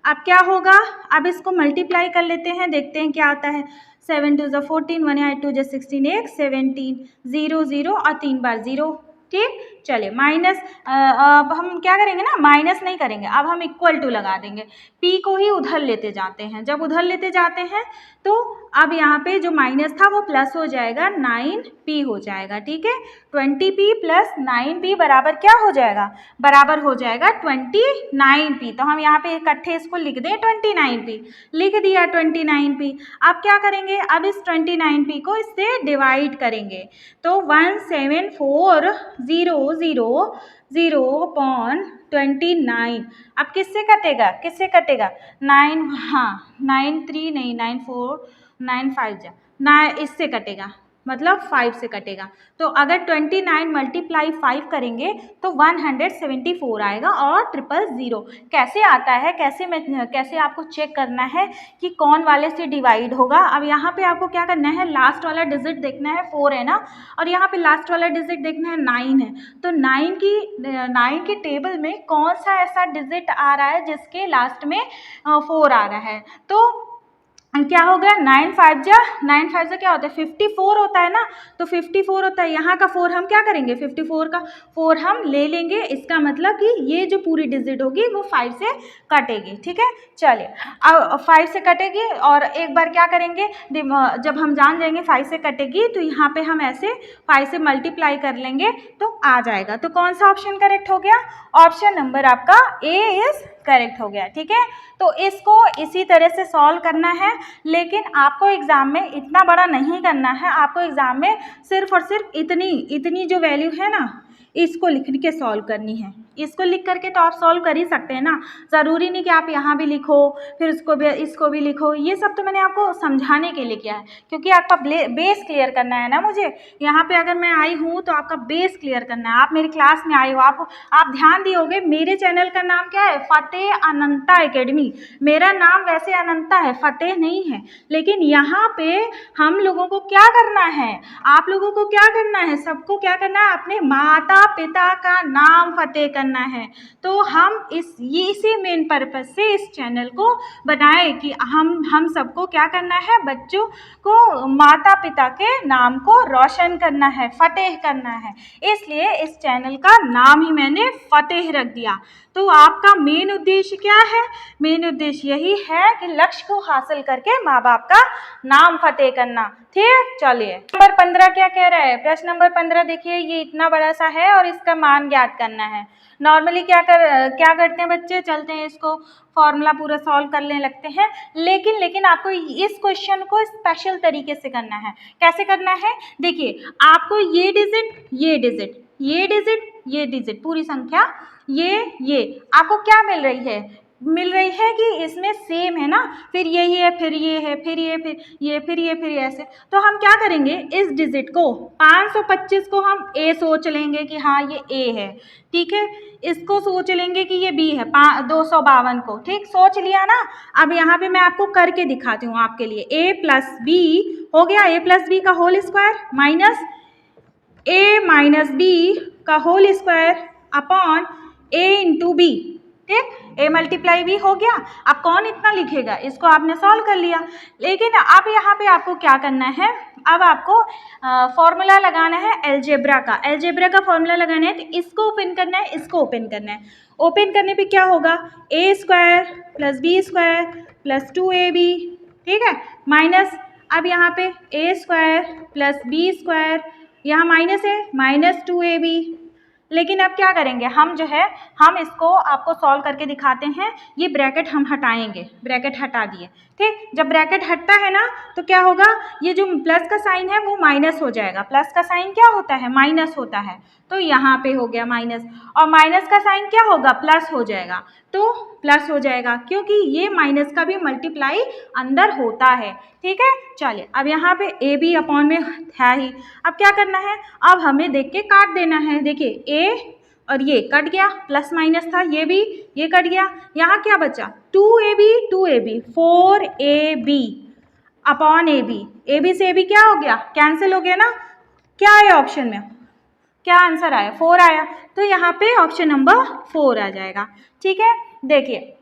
अब क्या होगा? अब इसको मल्टीप्लाई कर लेते हैं, देखते हैं क्या आता है। 7 2 ज़ा 14, 1 8 2 ज़ा 16, 1 17, 0 0 और 3 बार 0। ठीक, चलिए माइनस। अब हम क्या करेंगे ना, माइनस नहीं करेंगे, अब हम इक्वल टू लगा देंगे। p को ही उधर लेते जाते हैं। जब उधर लेते जाते हैं तो अब यहाँ पे जो माइनस था वो प्लस हो जाएगा, 9p हो जाएगा। ठीक है, 20p प्लस 9p बराबर क्या हो जाएगा? बराबर हो जाएगा 29p। तो हम यहाँ पे इकट्ठे इसको लिख दें 29p। लिख दिया 29p। अब क्या करेंगे? अब इस 29p को इससे डिवाइड करेंगे, तो 174,000.29। अब किससे कटेगा? 9, हाँ 9 3 नहीं 9 4 9 5 जा 9, इससे कटेगा, मतलब 5 से कटेगा। तो अगर 29 मल्टीप्लाई 5 करेंगे तो 174 आएगा और 000। कैसे आता है? कैसे आपको चेक करना है कि कौन वाले से डिवाइड होगा? अब यहाँ पे आपको क्या करना है? लास्ट वाला डिजिट देखना है, 4 है ना, और यहाँ पे लास्ट वाला डिजिट देखना है, 9 है। तो 9 की टेबल में कौन सा ऐसा डिजिट आ रहा है जिसके लास्ट में 4 आ रहा है? तो क्या हो गया? 9 5 जा क्या होता है? 54 होता है ना, तो 54 होता है। यहाँ का 4 हम क्या करेंगे? 54 का 4 हम ले लेंगे। इसका मतलब कि ये जो पूरी डिजिट होगी वो 5 से कटेगी। ठीक है, चलिए अब 5 से कटेगी और एक बार क्या करेंगे, जब हम जान जाएंगे 5 से कटेगी तो यहाँ पे हम ऐसे 5 से मल्टीप्लाई कर लेंगे तो आ जाएगा। तो कौन सा ऑप्शन करेक्ट हो गया? ऑप्शन नंबर आपका ए इज करेक्ट हो गया। ठीक है, तो इसको इसी तरह से सॉल्व करना है, लेकिन आपको एग्जाम में इतना बड़ा नहीं करना है। आपको एग्जाम में सिर्फ और सिर्फ इतनी जो वैल्यू है ना, इसको लिख के सॉल्व करनी है। इसको लिख करके तो आप सॉल्व कर ही सकते हैं ना, ज़रूरी नहीं कि आप यहाँ भी लिखो फिर इसको भी लिखो। ये सब तो मैंने आपको समझाने के लिए किया है, क्योंकि आपका बेस क्लियर करना है ना। मुझे यहाँ पे अगर मैं आई हूँ तो आपका बेस क्लियर करना है। आप मेरी क्लास में आए हो, आप ध्यान दियोगे। मेरे चैनल का नाम क्या है? फतेह अनंता एकेडमी। मेरा नाम वैसे अनंता है, फतेह नहीं है, लेकिन यहाँ पे हम लोगों को क्या करना है, आप लोगों को क्या करना है, सबको क्या करना है, अपने माता पिता का नाम फतेह करना है। तो हम इसी मेन पर्पज से इस चैनल को बनाए कि हम सबको क्या करना है, बच्चों को माता पिता के नाम को रोशन करना है, फतेह करना है। इसलिए इस चैनल का नाम ही मैंने फतेह रख दिया। तो आपका मेन उद्देश्य क्या है? मेन उद्देश्य यही है कि लक्ष्य को हासिल करके माँ बाप का नाम फतेह करना। ठीक, चलिए नंबर 15 क्या कह रहा है? प्रश्न नंबर 15 देखिए, ये इतना बड़ा सा है और इसका मान ज्ञात करना है। नॉर्मली क्या करते हैं बच्चे, चलते हैं इसको फॉर्मूला पूरा सॉल्व करने लगते हैं, लेकिन आपको इस क्वेश्चन को स्पेशल तरीके से करना है। कैसे करना है? देखिए, आपको ये डिजिट पूरी संख्या ये आपको क्या मिल रही है कि इसमें सेम है ना, फिर यही है, फिर ये है, फिर ये, फिर ये ऐसे। तो हम क्या करेंगे, इस डिजिट को 525 को हम ए सोच लेंगे कि हाँ ये ए है, ठीक है। इसको सोच लेंगे कि ये बी है, 252 को, ठीक, सोच लिया ना। अब यहाँ पे मैं आपको करके दिखाती हूँ आपके लिए। ए प्लस बी हो गया, ए प्लस बी का होल स्क्वायर माइनस ए माइनस बी का होल स्क्वायर अपॉन ए इंटू बी, ठीक। ए मल्टीप्लाई बी हो गया। अब कौन इतना लिखेगा, इसको आपने सॉल्व कर लिया। लेकिन अब यहाँ पे आपको क्या करना है, अब आपको फॉर्मूला लगाना है अलजेब्रा का फॉर्मूला लगाना है। तो इसको ओपन करना है, इसको ओपन करना है। ओपन करने पे क्या होगा, A square plus B square plus 2ab, ठीक है, माइनस अब यहाँ पे A square plus B square, यहाँ माइनस है, माइनस 2ab। लेकिन अब क्या करेंगे, हम जो है हम इसको आपको सॉल्व करके दिखाते हैं। ये ब्रैकेट हम हटाएंगे, ब्रैकेट हटा दिए, ठीक। जब ब्रैकेट हटता है ना तो क्या होगा, ये जो प्लस का साइन है वो माइनस हो जाएगा। प्लस का साइन क्या होता है, माइनस होता है। तो यहाँ पे हो गया माइनस, और माइनस का साइन क्या होगा, प्लस हो जाएगा। तो प्लस हो जाएगा क्योंकि ये माइनस का भी मल्टीप्लाई अंदर होता है, ठीक है। चलिए, अब यहाँ पे ए बी अपॉन में है ही। अब क्या करना है, अब हमें देख के काट देना है। देखिए, ए और ये कट गया, प्लस माइनस था, ये कट गया। यहाँ क्या बचा, 2ab 4ab upon A B से ए बी क्या हो गया, कैंसिल हो गया ना। क्या आया ऑप्शन में, क्या आंसर आया, 4 आया। तो यहाँ पे ऑप्शन नंबर 4 आ जाएगा, ठीक है। देखिए,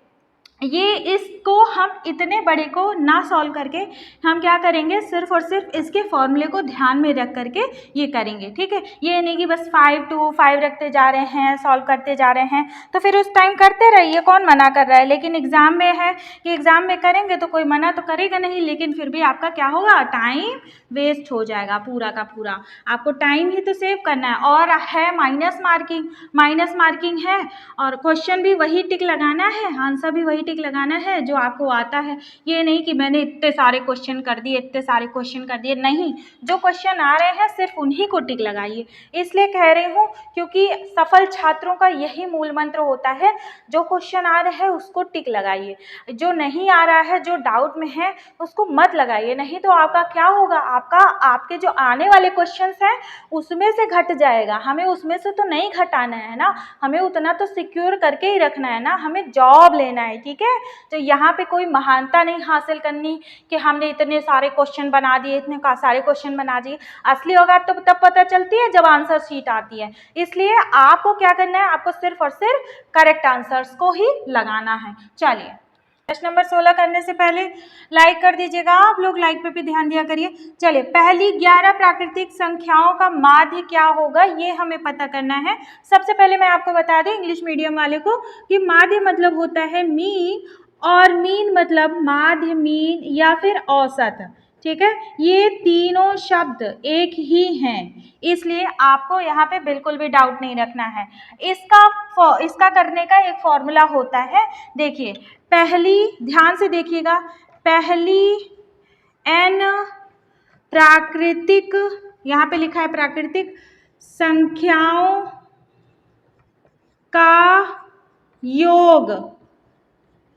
ये इसको हम इतने बड़े को ना सॉल्व करके हम क्या करेंगे, सिर्फ और सिर्फ इसके फॉर्मूले को ध्यान में रख करके ये करेंगे, ठीक है। ये नहीं कि बस 5 to 5 रखते जा रहे हैं, सॉल्व करते जा रहे हैं, तो फिर उस टाइम करते रहिए, कौन मना कर रहा है। लेकिन एग्ज़ाम में है कि एग्ज़ाम में करेंगे तो कोई मना तो करेगा नहीं, लेकिन फिर भी आपका क्या होगा, टाइम वेस्ट हो जाएगा पूरा का पूरा। आपको टाइम ही तो सेव करना है। और है माइनस मार्किंग है, और क्वेश्चन भी वही टिक लगाना है, आंसर भी वही टिक लगाना है जो आपको आता है। ये नहीं कि मैंने इतने सारे क्वेश्चन कर दिए, नहीं, जो क्वेश्चन आ रहे हैं सिर्फ उन्हीं को टिक लगाइए। इसलिए कह रही हूँ क्योंकि सफल छात्रों का यही मूल मंत्र होता है, जो क्वेश्चन आ रहा है उसको टिक लगाइए, जो नहीं आ रहा है, जो डाउट में है उसको मत लगाइए। नहीं तो आपका क्या होगा, आपके जो आने वाले क्वेश्चंस हैं उसमें से घट जाएगा। हमें उसमें से तो नहीं घटाना है ना, हमें उतना तो सिक्योर करके ही रखना है ना, हमें जॉब लेना है, ठीक है। तो यहाँ पे कोई महानता नहीं हासिल करनी कि हमने इतने सारे क्वेश्चन बना दिए, असली औकात तो तब पता चलती है जब आंसर शीट आती है। इसलिए आपको क्या करना है, आपको सिर्फ और सिर्फ करेक्ट आंसर्स को ही लगाना है। चलिए, प्रश्न नंबर 16 करने से पहले लाइक कर दीजिएगा, आप लोग लाइक पे भी ध्यान दिया करिए। चलिए, पहली 11 प्राकृतिक संख्याओं का माध्य क्या होगा, ये हमें पता करना है। सबसे पहले मैं आपको बता दें इंग्लिश मीडियम वाले को कि माध्य मतलब होता है मीन, और मीन मतलब माध्य, मीन या फिर औसत, ठीक है। ये तीनों शब्द एक ही हैं, इसलिए आपको यहाँ पे बिल्कुल भी डाउट नहीं रखना है। इसका करने का एक फॉर्मूला होता है। देखिए, पहली, ध्यान से देखिएगा, पहली n प्राकृतिक, यहाँ पे लिखा है प्राकृतिक संख्याओं का योग,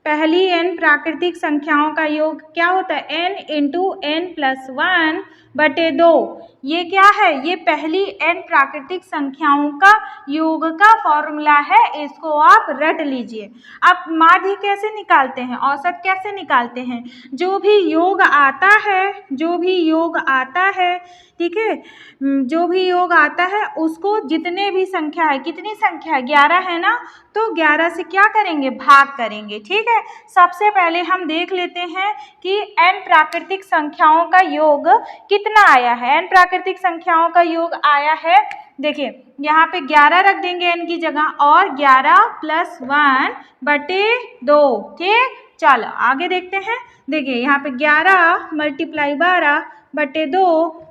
पहली n प्राकृतिक संख्याओं का योग क्या होता है, n इंटू n प्लस 1 बटे 2। ये क्या है, ये पहली n प्राकृतिक संख्याओं का योग का फॉर्मूला है, इसको आप रट लीजिए। अब माध्य कैसे निकालते हैं, औसत कैसे निकालते हैं, जो भी योग आता है, जो भी योग आता है, ठीक है, जो भी योग आता है उसको जितने भी संख्या है, कितनी संख्या है 11 है ना, तो 11 से क्या करेंगे, भाग करेंगे। ठीक है, सबसे पहले हम देख लेते हैं कि n प्राकृतिक संख्याओं का योग कितना आया है। n प्राकृतिक संख्याओं का योग आया है, देखिए यहाँ पे 11 रख देंगे n की जगह और 11 प्लस 1 बटे 2। ठीक, चलो आगे देखते हैं। देखिए यहाँ पे 11 मल्टीप्लाई 12 बटे 2,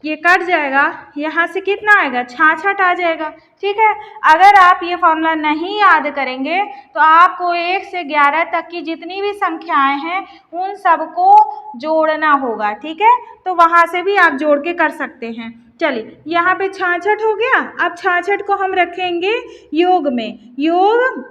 ये कट जाएगा, यहाँ से कितना आएगा, 66 आ जाएगा। ठीक है, अगर आप ये फॉर्मूला नहीं याद करेंगे तो आपको 1 से 11 तक की जितनी भी संख्याएं हैं उन सबको जोड़ना होगा। ठीक है, तो वहाँ से भी आप जोड़ के कर सकते हैं। चलिए यहाँ पे 66 हो गया, अब 66 को हम रखेंगे योग में, योग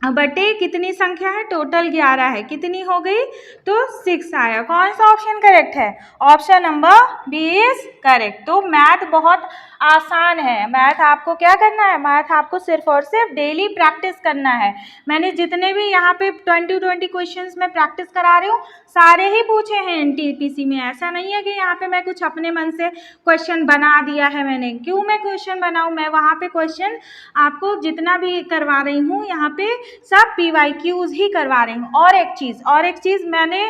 बटे कितनी संख्या है, टोटल 11 है, कितनी हो गई, तो 6 आया। कौन सा ऑप्शन करेक्ट है, option number B is correct. तो मैथ बहुत आसान है, मैथ आपको क्या करना है, मैथ आपको सिर्फ और सिर्फ डेली प्रैक्टिस करना है। मैंने जितने भी यहाँ पे 20 क्वेश्चंस में प्रैक्टिस करा रही हूँ सारे ही पूछे हैं एनटीपीसी में, ऐसा नहीं है कि यहाँ पे मैं कुछ अपने मन से क्वेश्चन बना दिया है मैंने। क्यों मैं क्वेश्चन बनाऊँ, मैं वहाँ पे क्वेश्चन आपको जितना भी करवा रही हूँ यहाँ पे सब PYQs ही करवा रही हूँ। और एक चीज़ मैंने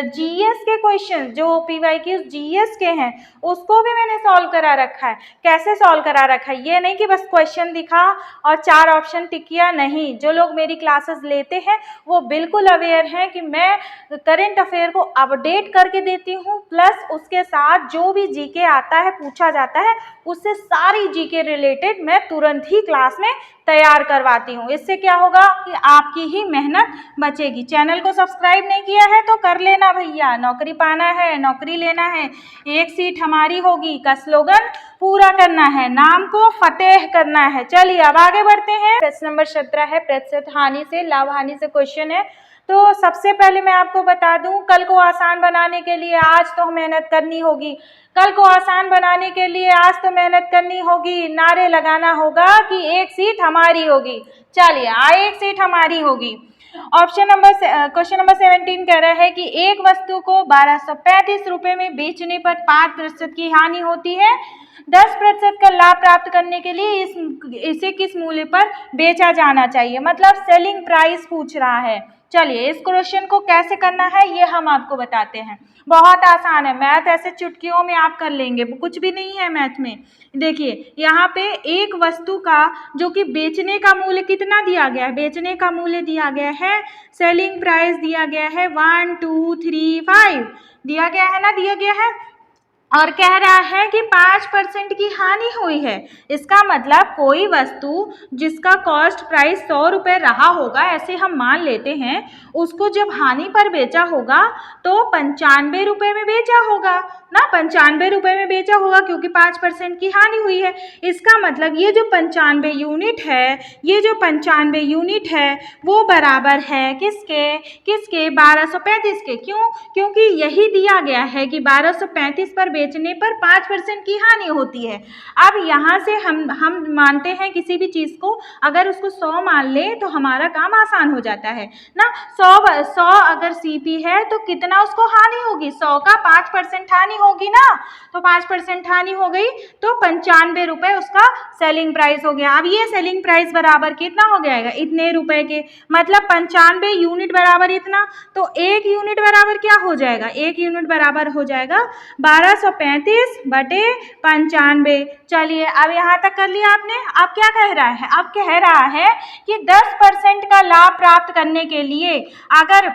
GS के क्वेश्चन जो PYQs GS के हैं उसको भी मैंने सॉल्व करा रखा है। कैसे सॉल्व करा रखा है, ये नहीं कि बस क्वेश्चन दिखा और 4 ऑप्शन टिक किया, नहीं। जो लोग मेरी क्लासेस लेते हैं वो बिल्कुल अवेयर हैं कि मैं करंट अफेयर को अपडेट करके देती हूँ, प्लस उसके साथ जो भी जीके आता है, पूछा जाता है, उससे सारी जीके रिलेटेड मैं तुरंत ही क्लास में तैयार करवाती हूँ। इससे क्या होगा कि आपकी ही मेहनत बचेगी। चैनल को सब्सक्राइब नहीं किया है तो कर लेना भैया, नौकरी पाना है, नौकरी लेना है, एक सीट हमारी होगी का स्लोगन पूरा करना है, नाम को फतेह करना है। चलिए अब आगे बढ़ते हैं। प्रश्न नंबर 17 है, प्रतिशत हानि से लाभ हानि से क्वेश्चन है। तो सबसे पहले मैं आपको बता दूं, कल को आसान बनाने के लिए आज तो मेहनत करनी होगी, कल को आसान बनाने के लिए आज तो मेहनत करनी होगी, नारे लगाना होगा कि एक सीट हमारी होगी। चलिए एक सीट हमारी होगी। क्वेश्चन नंबर 17 कह रहा है कि एक वस्तु को 1235 रुपए में बेचने पर 5% की हानि होती है, 10% का लाभ प्राप्त करने के लिए इसे किस मूल्य पर बेचा जाना चाहिए, मतलब सेलिंग प्राइस पूछ रहा है। चलिए इस क्वेश्चन को कैसे करना है ये हम आपको बताते हैं। बहुत आसान है, मैथ ऐसे चुटकियों में आप कर लेंगे, कुछ भी नहीं है मैथ में। देखिए यहाँ पे एक वस्तु का जो कि बेचने का मूल्य कितना दिया गया है, बेचने का मूल्य दिया गया है, सेलिंग प्राइस दिया गया है 1 2 3 5 दिया गया है ना, दिया गया है, और कह रहा है कि 5% की हानि हुई है। इसका मतलब कोई वस्तु जिसका कॉस्ट प्राइस 100 रुपये रहा होगा, ऐसे हम मान लेते हैं, उसको जब हानि पर बेचा होगा तो 95 रुपये में बेचा होगा ना, 95 रुपये में बेचा होगा क्योंकि 5% की हानि हुई है। इसका मतलब ये जो 95 यूनिट है, ये जो 95 यूनिट है वो बराबर है किसके, 1235 के। क्यों, क्योंकि यही दिया गया है कि 1235 पर बेचने पर 5% की हानि होती है। अब यहाँ से हम मानते हैं किसी भी चीज़ को, अगर उसको 100 मान ले तो हमारा काम आसान हो जाता है ना। 100 अगर CP है तो कितना उसको हानि होगी, 100 का 5% हानि होगी ना, तो 5% हानि हो गई तो 95 रुपये उसका सेलिंग प्राइस हो गया। अब ये सेलिंग प्राइस बराबर कितना हो जाएगा, इतने रुपए के, मतलब 95 यूनिट बराबर इतना, तो 1 यूनिट बराबर क्या हो जाएगा, 1 यूनिट बराबर हो जाएगा 1235 बटे 95। चलिए अब यहाँ तक कर लिया आपने। अब क्या कह रहा है, अब कह रहा है कि 10% का लाभ प्राप्त करने के लिए अगर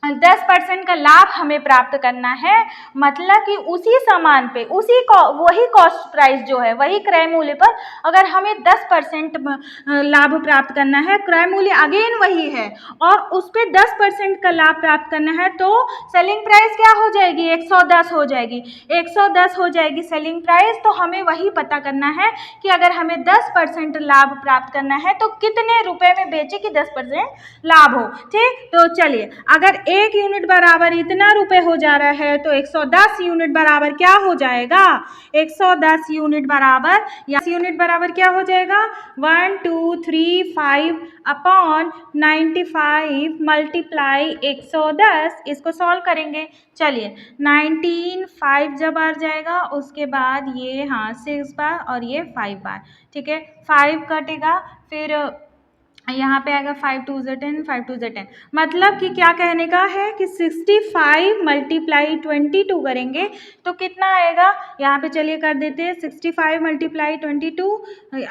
10% का लाभ हमें प्राप्त करना है, मतलब कि उसी सामान पे वही कॉस्ट प्राइस जो है, वही क्रय मूल्य पर अगर हमें 10% लाभ प्राप्त करना है, क्रय मूल्य अगेन वही है और उस पर 10% का लाभ प्राप्त करना है, तो सेलिंग प्राइस क्या हो जाएगी, 110 हो जाएगी। 110 हो जाएगी सेलिंग प्राइस। तो हमें वही पता करना है कि अगर हमें 10% लाभ प्राप्त करना है तो कितने रुपए में बेचे कि 10% लाभ हो। ठीक, तो चलिए, अगर 1 यूनिट बराबर इतना रुपए हो जा रहा है तो 110 यूनिट बराबर क्या हो जाएगा, 110 यूनिट बराबर क्या हो जाएगा, 1235 अपॉन 95 मल्टीप्लाई 110। इसको सॉल्व करेंगे। चलिए, 19 जब आ जाएगा उसके बाद ये 6 बार और ये 5 बार। ठीक है, 5 कटेगा, फिर यहाँ पे आएगा 5 2 10, 5 2 10, मतलब कि क्या कहने का है कि 65 मल्टीप्लाई 22 करेंगे तो कितना आएगा, यहाँ पे चलिए कर देते हैं, 65 मल्टीप्लाई 22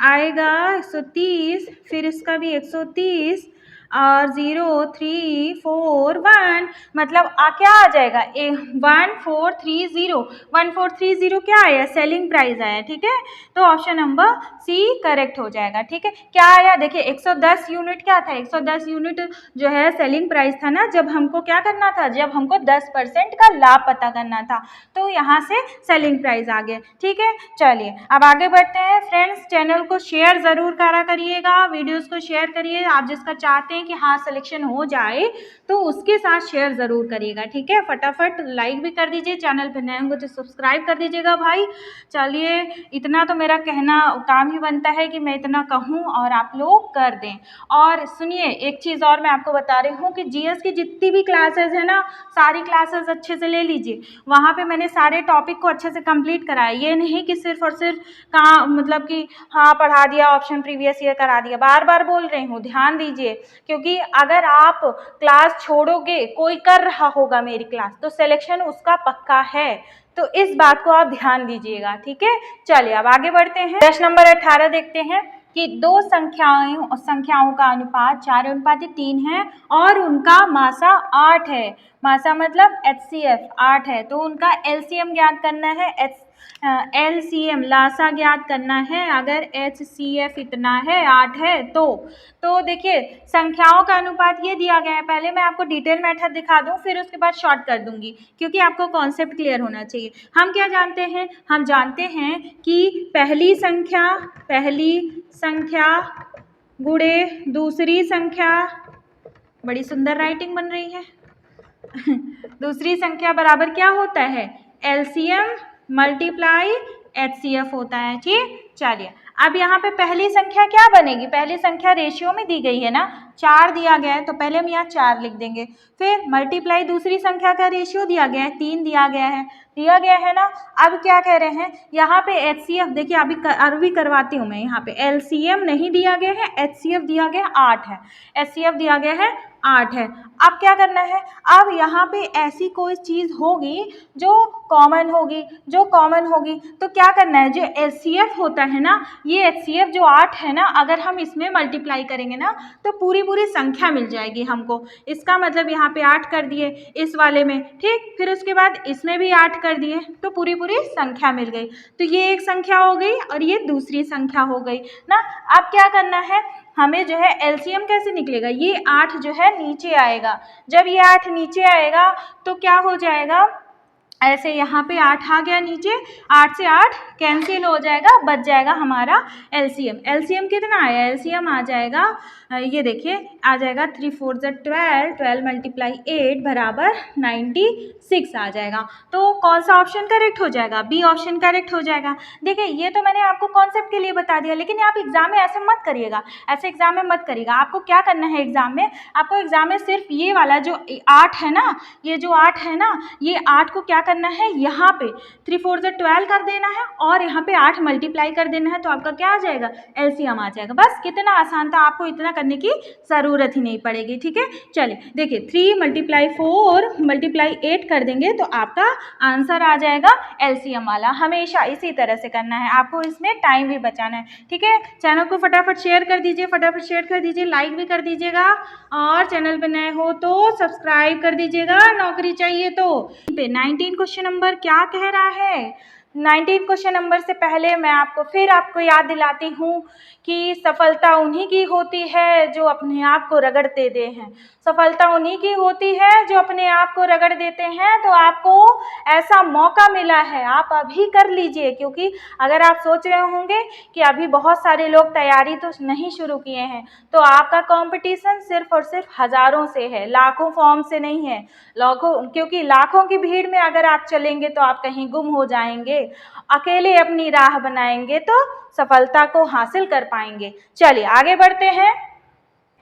आएगा 130, फिर इसका भी 130 और 0 3 4 1, मतलब क्या आ जाएगा, 1430 क्या आया, सेलिंग प्राइस आया। ठीक है, तो ऑप्शन नंबर सी करेक्ट हो जाएगा। ठीक है, क्या आया, देखिए 110 यूनिट क्या था, 110 यूनिट जो है सेलिंग प्राइस था ना, जब हमको क्या करना था, जब हमको 10% का लाभ पता करना था, तो यहाँ से सेलिंग प्राइस आ गया। ठीक है, चलिए अब आगे बढ़ते हैं। फ्रेंड्स, चैनल को शेयर ज़रूर करा करिएगा, वीडियोज़ को शेयर करिए, आप जिसका चाहते हैं कि हाँ सिलेक्शन हो जाए तो उसके साथ शेयर ज़रूर करिएगा। ठीक है, फटाफट लाइक भी कर दीजिए, चैनल पर नए होंगे तो सब्सक्राइब कर दीजिएगा भाई। चलिए, इतना तो मेरा कहना काम ही बनता है कि मैं इतना कहूँ और आप लोग कर दें। और सुनिए, एक चीज़ और मैं आपको बता रही हूँ कि जीएस की जितनी भी क्लासेस है ना, सारी क्लासेस अच्छे से ले लीजिए। वहाँ पे मैंने सारे टॉपिक को अच्छे से कंप्लीट कराया, ये नहीं कि सिर्फ और सिर्फ मतलब कि हाँ पढ़ा दिया, ऑप्शन प्रीवियस ईयर करा दिया। बार बार बोल रही हूँ, ध्यान दीजिए, क्योंकि अगर आप क्लास छोड़ोगे, कोई कर रहा होगा मेरी क्लास, तो सिलेक्शन उसका पक्का है, तो इस बात को आप ध्यान दीजिएगा। ठीक है, चलिए अब आगे बढ़ते हैं। प्रश्न नंबर 18 देखते हैं कि दो संख्याओं का अनुपात 4:3 है और उनका मासा 8 है। मासा मतलब HCF 8 है, तो उनका LCM ज्ञात करना है। LCM लासा ज्ञात करना है। अगर HCF इतना है, 8 है, तो देखिए संख्याओं का अनुपात ये दिया गया है। पहले मैं आपको डिटेल मेथड दिखा दूं, फिर उसके बाद शॉर्ट कर दूंगी, क्योंकि आपको कॉन्सेप्ट क्लियर होना चाहिए। हम क्या जानते हैं, हम जानते हैं कि पहली संख्या गुणे दूसरी संख्या, बड़ी सुंदर राइटिंग बन रही है दूसरी संख्या बराबर क्या होता है, LCM मल्टीप्लाई HCF होता है। ठीक, चलिए अब यहाँ पे पहली संख्या क्या बनेगी, पहली संख्या रेशियो में दी गई है ना, 4 दिया गया है, तो पहले हम यहाँ 4 लिख देंगे। फिर मल्टीप्लाई दूसरी संख्या का रेशियो दिया गया है, 3 दिया गया है ना। अब क्या कह रहे हैं, यहाँ पे HCF देखिए, अभी करवाती हूँ मैं। यहाँ पे LCM नहीं दिया गया है, HCF दिया गया 8 है, HCF दिया गया है 8 है। अब क्या करना है, अब यहाँ पे ऐसी कोई चीज़ होगी जो कॉमन होगी, तो क्या करना है, जो HCF होता है ना, ये HCF जो 8 है ना, अगर हम इसमें मल्टीप्लाई करेंगे ना तो पूरी संख्या मिल जाएगी हमको। इसका मतलब यहाँ पे 8 कर दिए इस वाले में, ठीक, फिर उसके बाद इसमें भी 8 कर दिए, तो पूरी संख्या मिल गई। तो ये एक संख्या हो गई और ये दूसरी संख्या हो गई ना। अब क्या करना है, हमें जो है LCM कैसे निकलेगा, ये 8 जो है नीचे आएगा। जब ये 8 नीचे आएगा तो क्या हो जाएगा, ऐसे यहाँ पे 8 आ गया नीचे, 8 से 8 कैंसिल हो जाएगा, बच जाएगा हमारा LCM कितना आया, LCM आ जाएगा, ये देखिए आ जाएगा 3 4 12, 12 मल्टीप्लाई 8 बराबर 96 आ जाएगा। तो कौन सा ऑप्शन करेक्ट हो जाएगा, बी ऑप्शन करेक्ट हो जाएगा। देखिए ये तो मैंने आपको कॉन्सेप्ट के लिए बता दिया, लेकिन आप एग्जाम में ऐसे मत करिएगा, आपको क्या करना है एग्जाम में, सिर्फ ये वाला जो 8 है ना, ये 8 को क्या करना है, यहाँ पे 3 4 12 कर देना है और यहाँ पे 8 मल्टीप्लाई कर देना है तो आपका क्या आ जाएगा, एलसीएम आ जाएगा। बस कितना आसान था, आपको इतना करने की ज़रूरत ही नहीं पड़ेगी। ठीक है, चलिए देखिए 3 × 4 × 8 कर देंगे तो आपका आंसर आ जाएगा एलसीएम वाला। हमेशा इसी तरह से करना है, आपको इसमें टाइम भी बचाना है। ठीक है, चैनल को फटाफट शेयर कर दीजिए, फटाफट शेयर कर दीजिए, लाइक भी कर दीजिएगा और चैनल पे नए हो तो सब्सक्राइब कर दीजिएगा, नौकरी चाहिए तो। 19 क्वेश्चन नंबर क्या कह रहा है, 19 क्वेश्चन नंबर से पहले मैं आपको याद दिलाती हूँ कि सफलता उन्हीं की होती है जो अपने आप को रगड़ते दे हैं। सफलता उन्हीं की होती है जो अपने आप को रगड़ देते हैं। तो आपको ऐसा मौका मिला है, आप अभी कर लीजिए, क्योंकि अगर आप सोच रहे होंगे कि अभी बहुत सारे लोग तैयारी तो नहीं शुरू किए हैं, तो आपका कंपटीशन सिर्फ और सिर्फ हज़ारों से है, लाखों फॉर्म से नहीं है। क्योंकि लाखों की भीड़ में अगर आप चलेंगे तो आप कहीं गुम हो जाएंगे, अकेले अपनी राह बनाएंगे तो सफलता को हासिल कर पाएंगे। चलिए आगे बढ़ते हैं।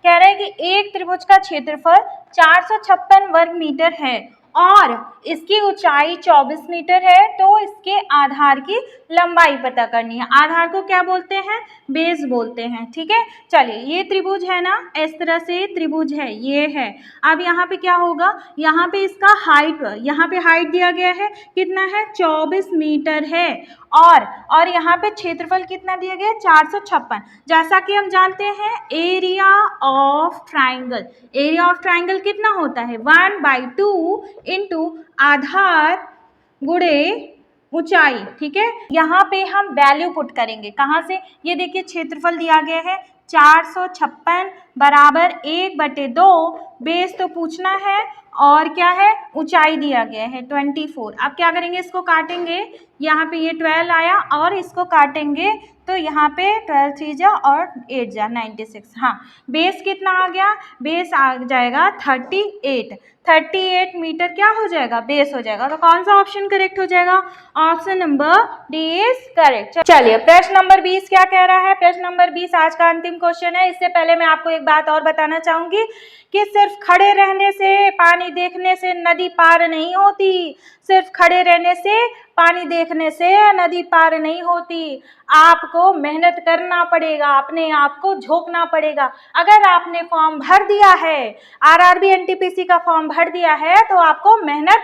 कह रहे हैं कि एक त्रिभुज का क्षेत्रफल 456 वर्ग मीटर है और इसकी ऊंचाई 24 मीटर है, तो इसके आधार की लंबाई पता करनी है। आधार को क्या बोलते हैं, बेस बोलते हैं। ठीक है, चलिए ये त्रिभुज है ना, इस तरह से त्रिभुज है, ये है। अब यहाँ पे क्या होगा, यहाँ पे इसका हाइट, यहाँ पे हाइट दिया गया है, कितना है, 24 मीटर है और यहाँ पे क्षेत्रफल कितना दिया गया है, 456। जैसा कि हम जानते हैं area of triangle, area of triangle कितना होता है, 1/2 इंटू आधार गुणे ऊंचाई। ठीक है, यहाँ पे हम वैल्यू पुट करेंगे, कहाँ से, ये देखिए क्षेत्रफल दिया गया है 456 बराबर 1/2, बेस तो पूछना है और क्या है, ऊंचाई दिया गया है 24। अब क्या करेंगे, इसको काटेंगे, यहाँ पे ये 12 आया और इसको काटेंगे तो यहाँ पे 12 3 जा और 8 जा 96। हाँ, बेस कितना आ गया, बेस आ जाएगा 38 मीटर क्या हो जाएगा, बेस हो जाएगा। तो कौन सा ऑप्शन करेक्ट हो जाएगा, option number D is correct. चलिए प्रश्न नंबर 20 क्या कह रहा है, प्रश्न नंबर 20 आज का अंतिम क्वेश्चन है। इससे पहले मैं आपको एक बात और बताना चाहूंगी कि सिर्फ खड़े रहने से, पानी देखने से नदी पार नहीं होती, सिर्फ खड़े रहने से, पानी देखने से नदी पार नहीं होती। आपको मेहनत करना पड़ेगा, अपने आप को झोंकना पड़ेगा। अगर आपने फॉर्म भर दिया है, आरआरबी एनटीपीसी का फॉर्म भर दिया है, तो आपको मेहनत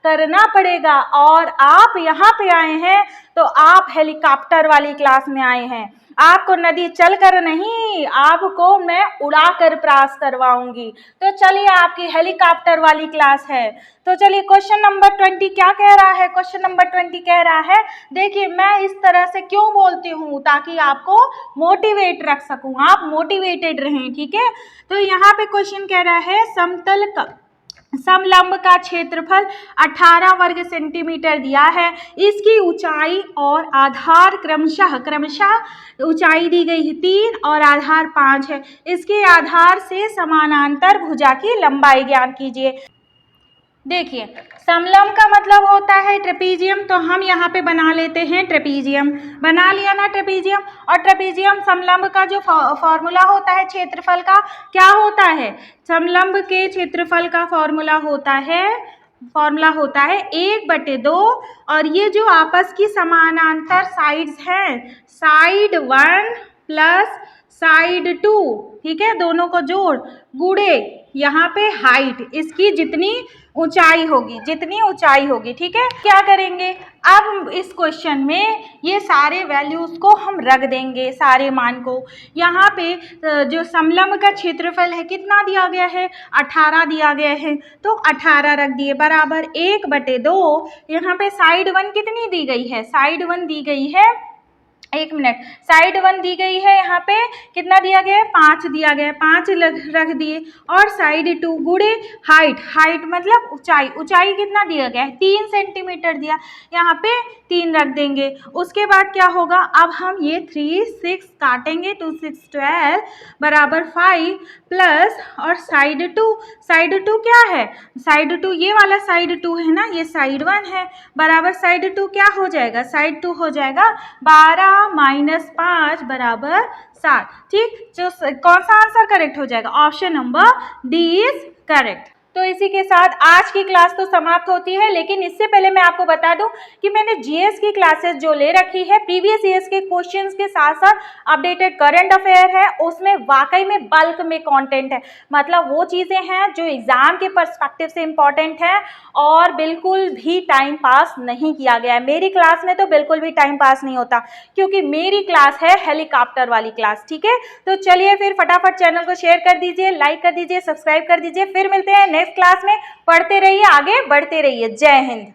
करना पड़ेगा। और आप यहाँ पे आए हैं तो आप हेलीकॉप्टर वाली क्लास में आए हैं, आपको नदी चलकर नहीं, आपको मैं उड़ाकर पास करवाऊंगी। तो चलिए आपकी हेलीकॉप्टर वाली क्लास है। तो चलिए क्वेश्चन नंबर 20 क्या कह रहा है, क्वेश्चन नंबर 20 कह रहा है, देखिए मैं इस तरह से क्यों बोलती हूँ, ताकि आपको मोटिवेट रख सकूँ, आप मोटिवेटेड रहें। ठीक है, तो यहाँ पे क्वेश्चन कह रहा है समलंब का क्षेत्रफल 18 वर्ग सेंटीमीटर दिया है, इसकी ऊंचाई और आधार क्रमशः ऊंचाई दी गई है 3 और आधार 5 है। इसके आधार से समानांतर भुजा की लंबाई ज्ञात कीजिए। देखिए समलंब का मतलब होता है ट्रेपीजियम, तो हम यहाँ पे बना लेते हैं ट्रेपीजियम, बना लिया ना ट्रेपीजियम। और ट्रेपीजियम समलंब का जो फॉर्मूला होता है क्षेत्रफल का, क्या होता है, समलंब के क्षेत्रफल का फॉर्मूला होता है 1/2 और ये जो आपस की समानांतर साइड्स हैं, साइड 1 प्लस साइड 2, ठीक है, दोनों को जोड़ गुणे यहाँ पे हाइट, इसकी जितनी ऊंचाई होगी, ठीक है। क्या करेंगे, अब इस क्वेश्चन में ये सारे वैल्यूज को हम रख देंगे, सारे मान को। यहाँ पे जो समलंब का क्षेत्रफल है कितना दिया गया है, 18 दिया गया है, तो 18 रख दिए बराबर 1/2। यहाँ पे साइड 1 कितनी दी गई है, साइड 1 दी गई है, एक मिनट, साइड 1 दी गई है, यहाँ पे कितना दिया गया है, 5 दिया गया है, 5 रख दिए और साइड 2 गुणे हाइट मतलब ऊंचाई कितना दिया गया है, 3 सेंटीमीटर दिया, यहाँ पे 3 रख देंगे। उसके बाद क्या होगा, अब हम ये 3 6 काटेंगे, 2 6 12 बराबर 5 प्लस और साइड 2 क्या है, साइड 2 ये वाला साइड 2 है ना, ये साइड 1 है, बराबर साइड 2 क्या हो जाएगा, साइड 2 हो जाएगा 12 - 5 बराबर 7। ठीक, जो कौन सा आंसर करेक्ट हो जाएगा, option number D is correct. तो इसी के साथ आज की क्लास तो समाप्त होती है, लेकिन इससे पहले मैं आपको बता दूं कि मैंने जीएस की क्लासेस जो ले रखी है, प्रीवियस ईयर्स के क्वेश्चंस के साथ साथ अपडेटेड करंट अफेयर है, उसमें वाकई में बल्क में कंटेंट है। मतलब वो चीजें हैं जो एग्जाम के पर्सपेक्टिव से इंपॉर्टेंट है और बिल्कुल भी टाइम पास नहीं किया गया है। मेरी क्लास में तो बिल्कुल भी टाइम पास नहीं होता, क्योंकि मेरी क्लास है हेलीकॉप्टर वाली क्लास। ठीक है, तो चलिए फिर फटाफट चैनल को शेयर कर दीजिए, लाइक कर दीजिए, सब्सक्राइब कर दीजिए। फिर मिलते हैं नेक्स्ट क्लास में। पढ़ते रहिए, आगे बढ़ते रहिए। जय हिंद।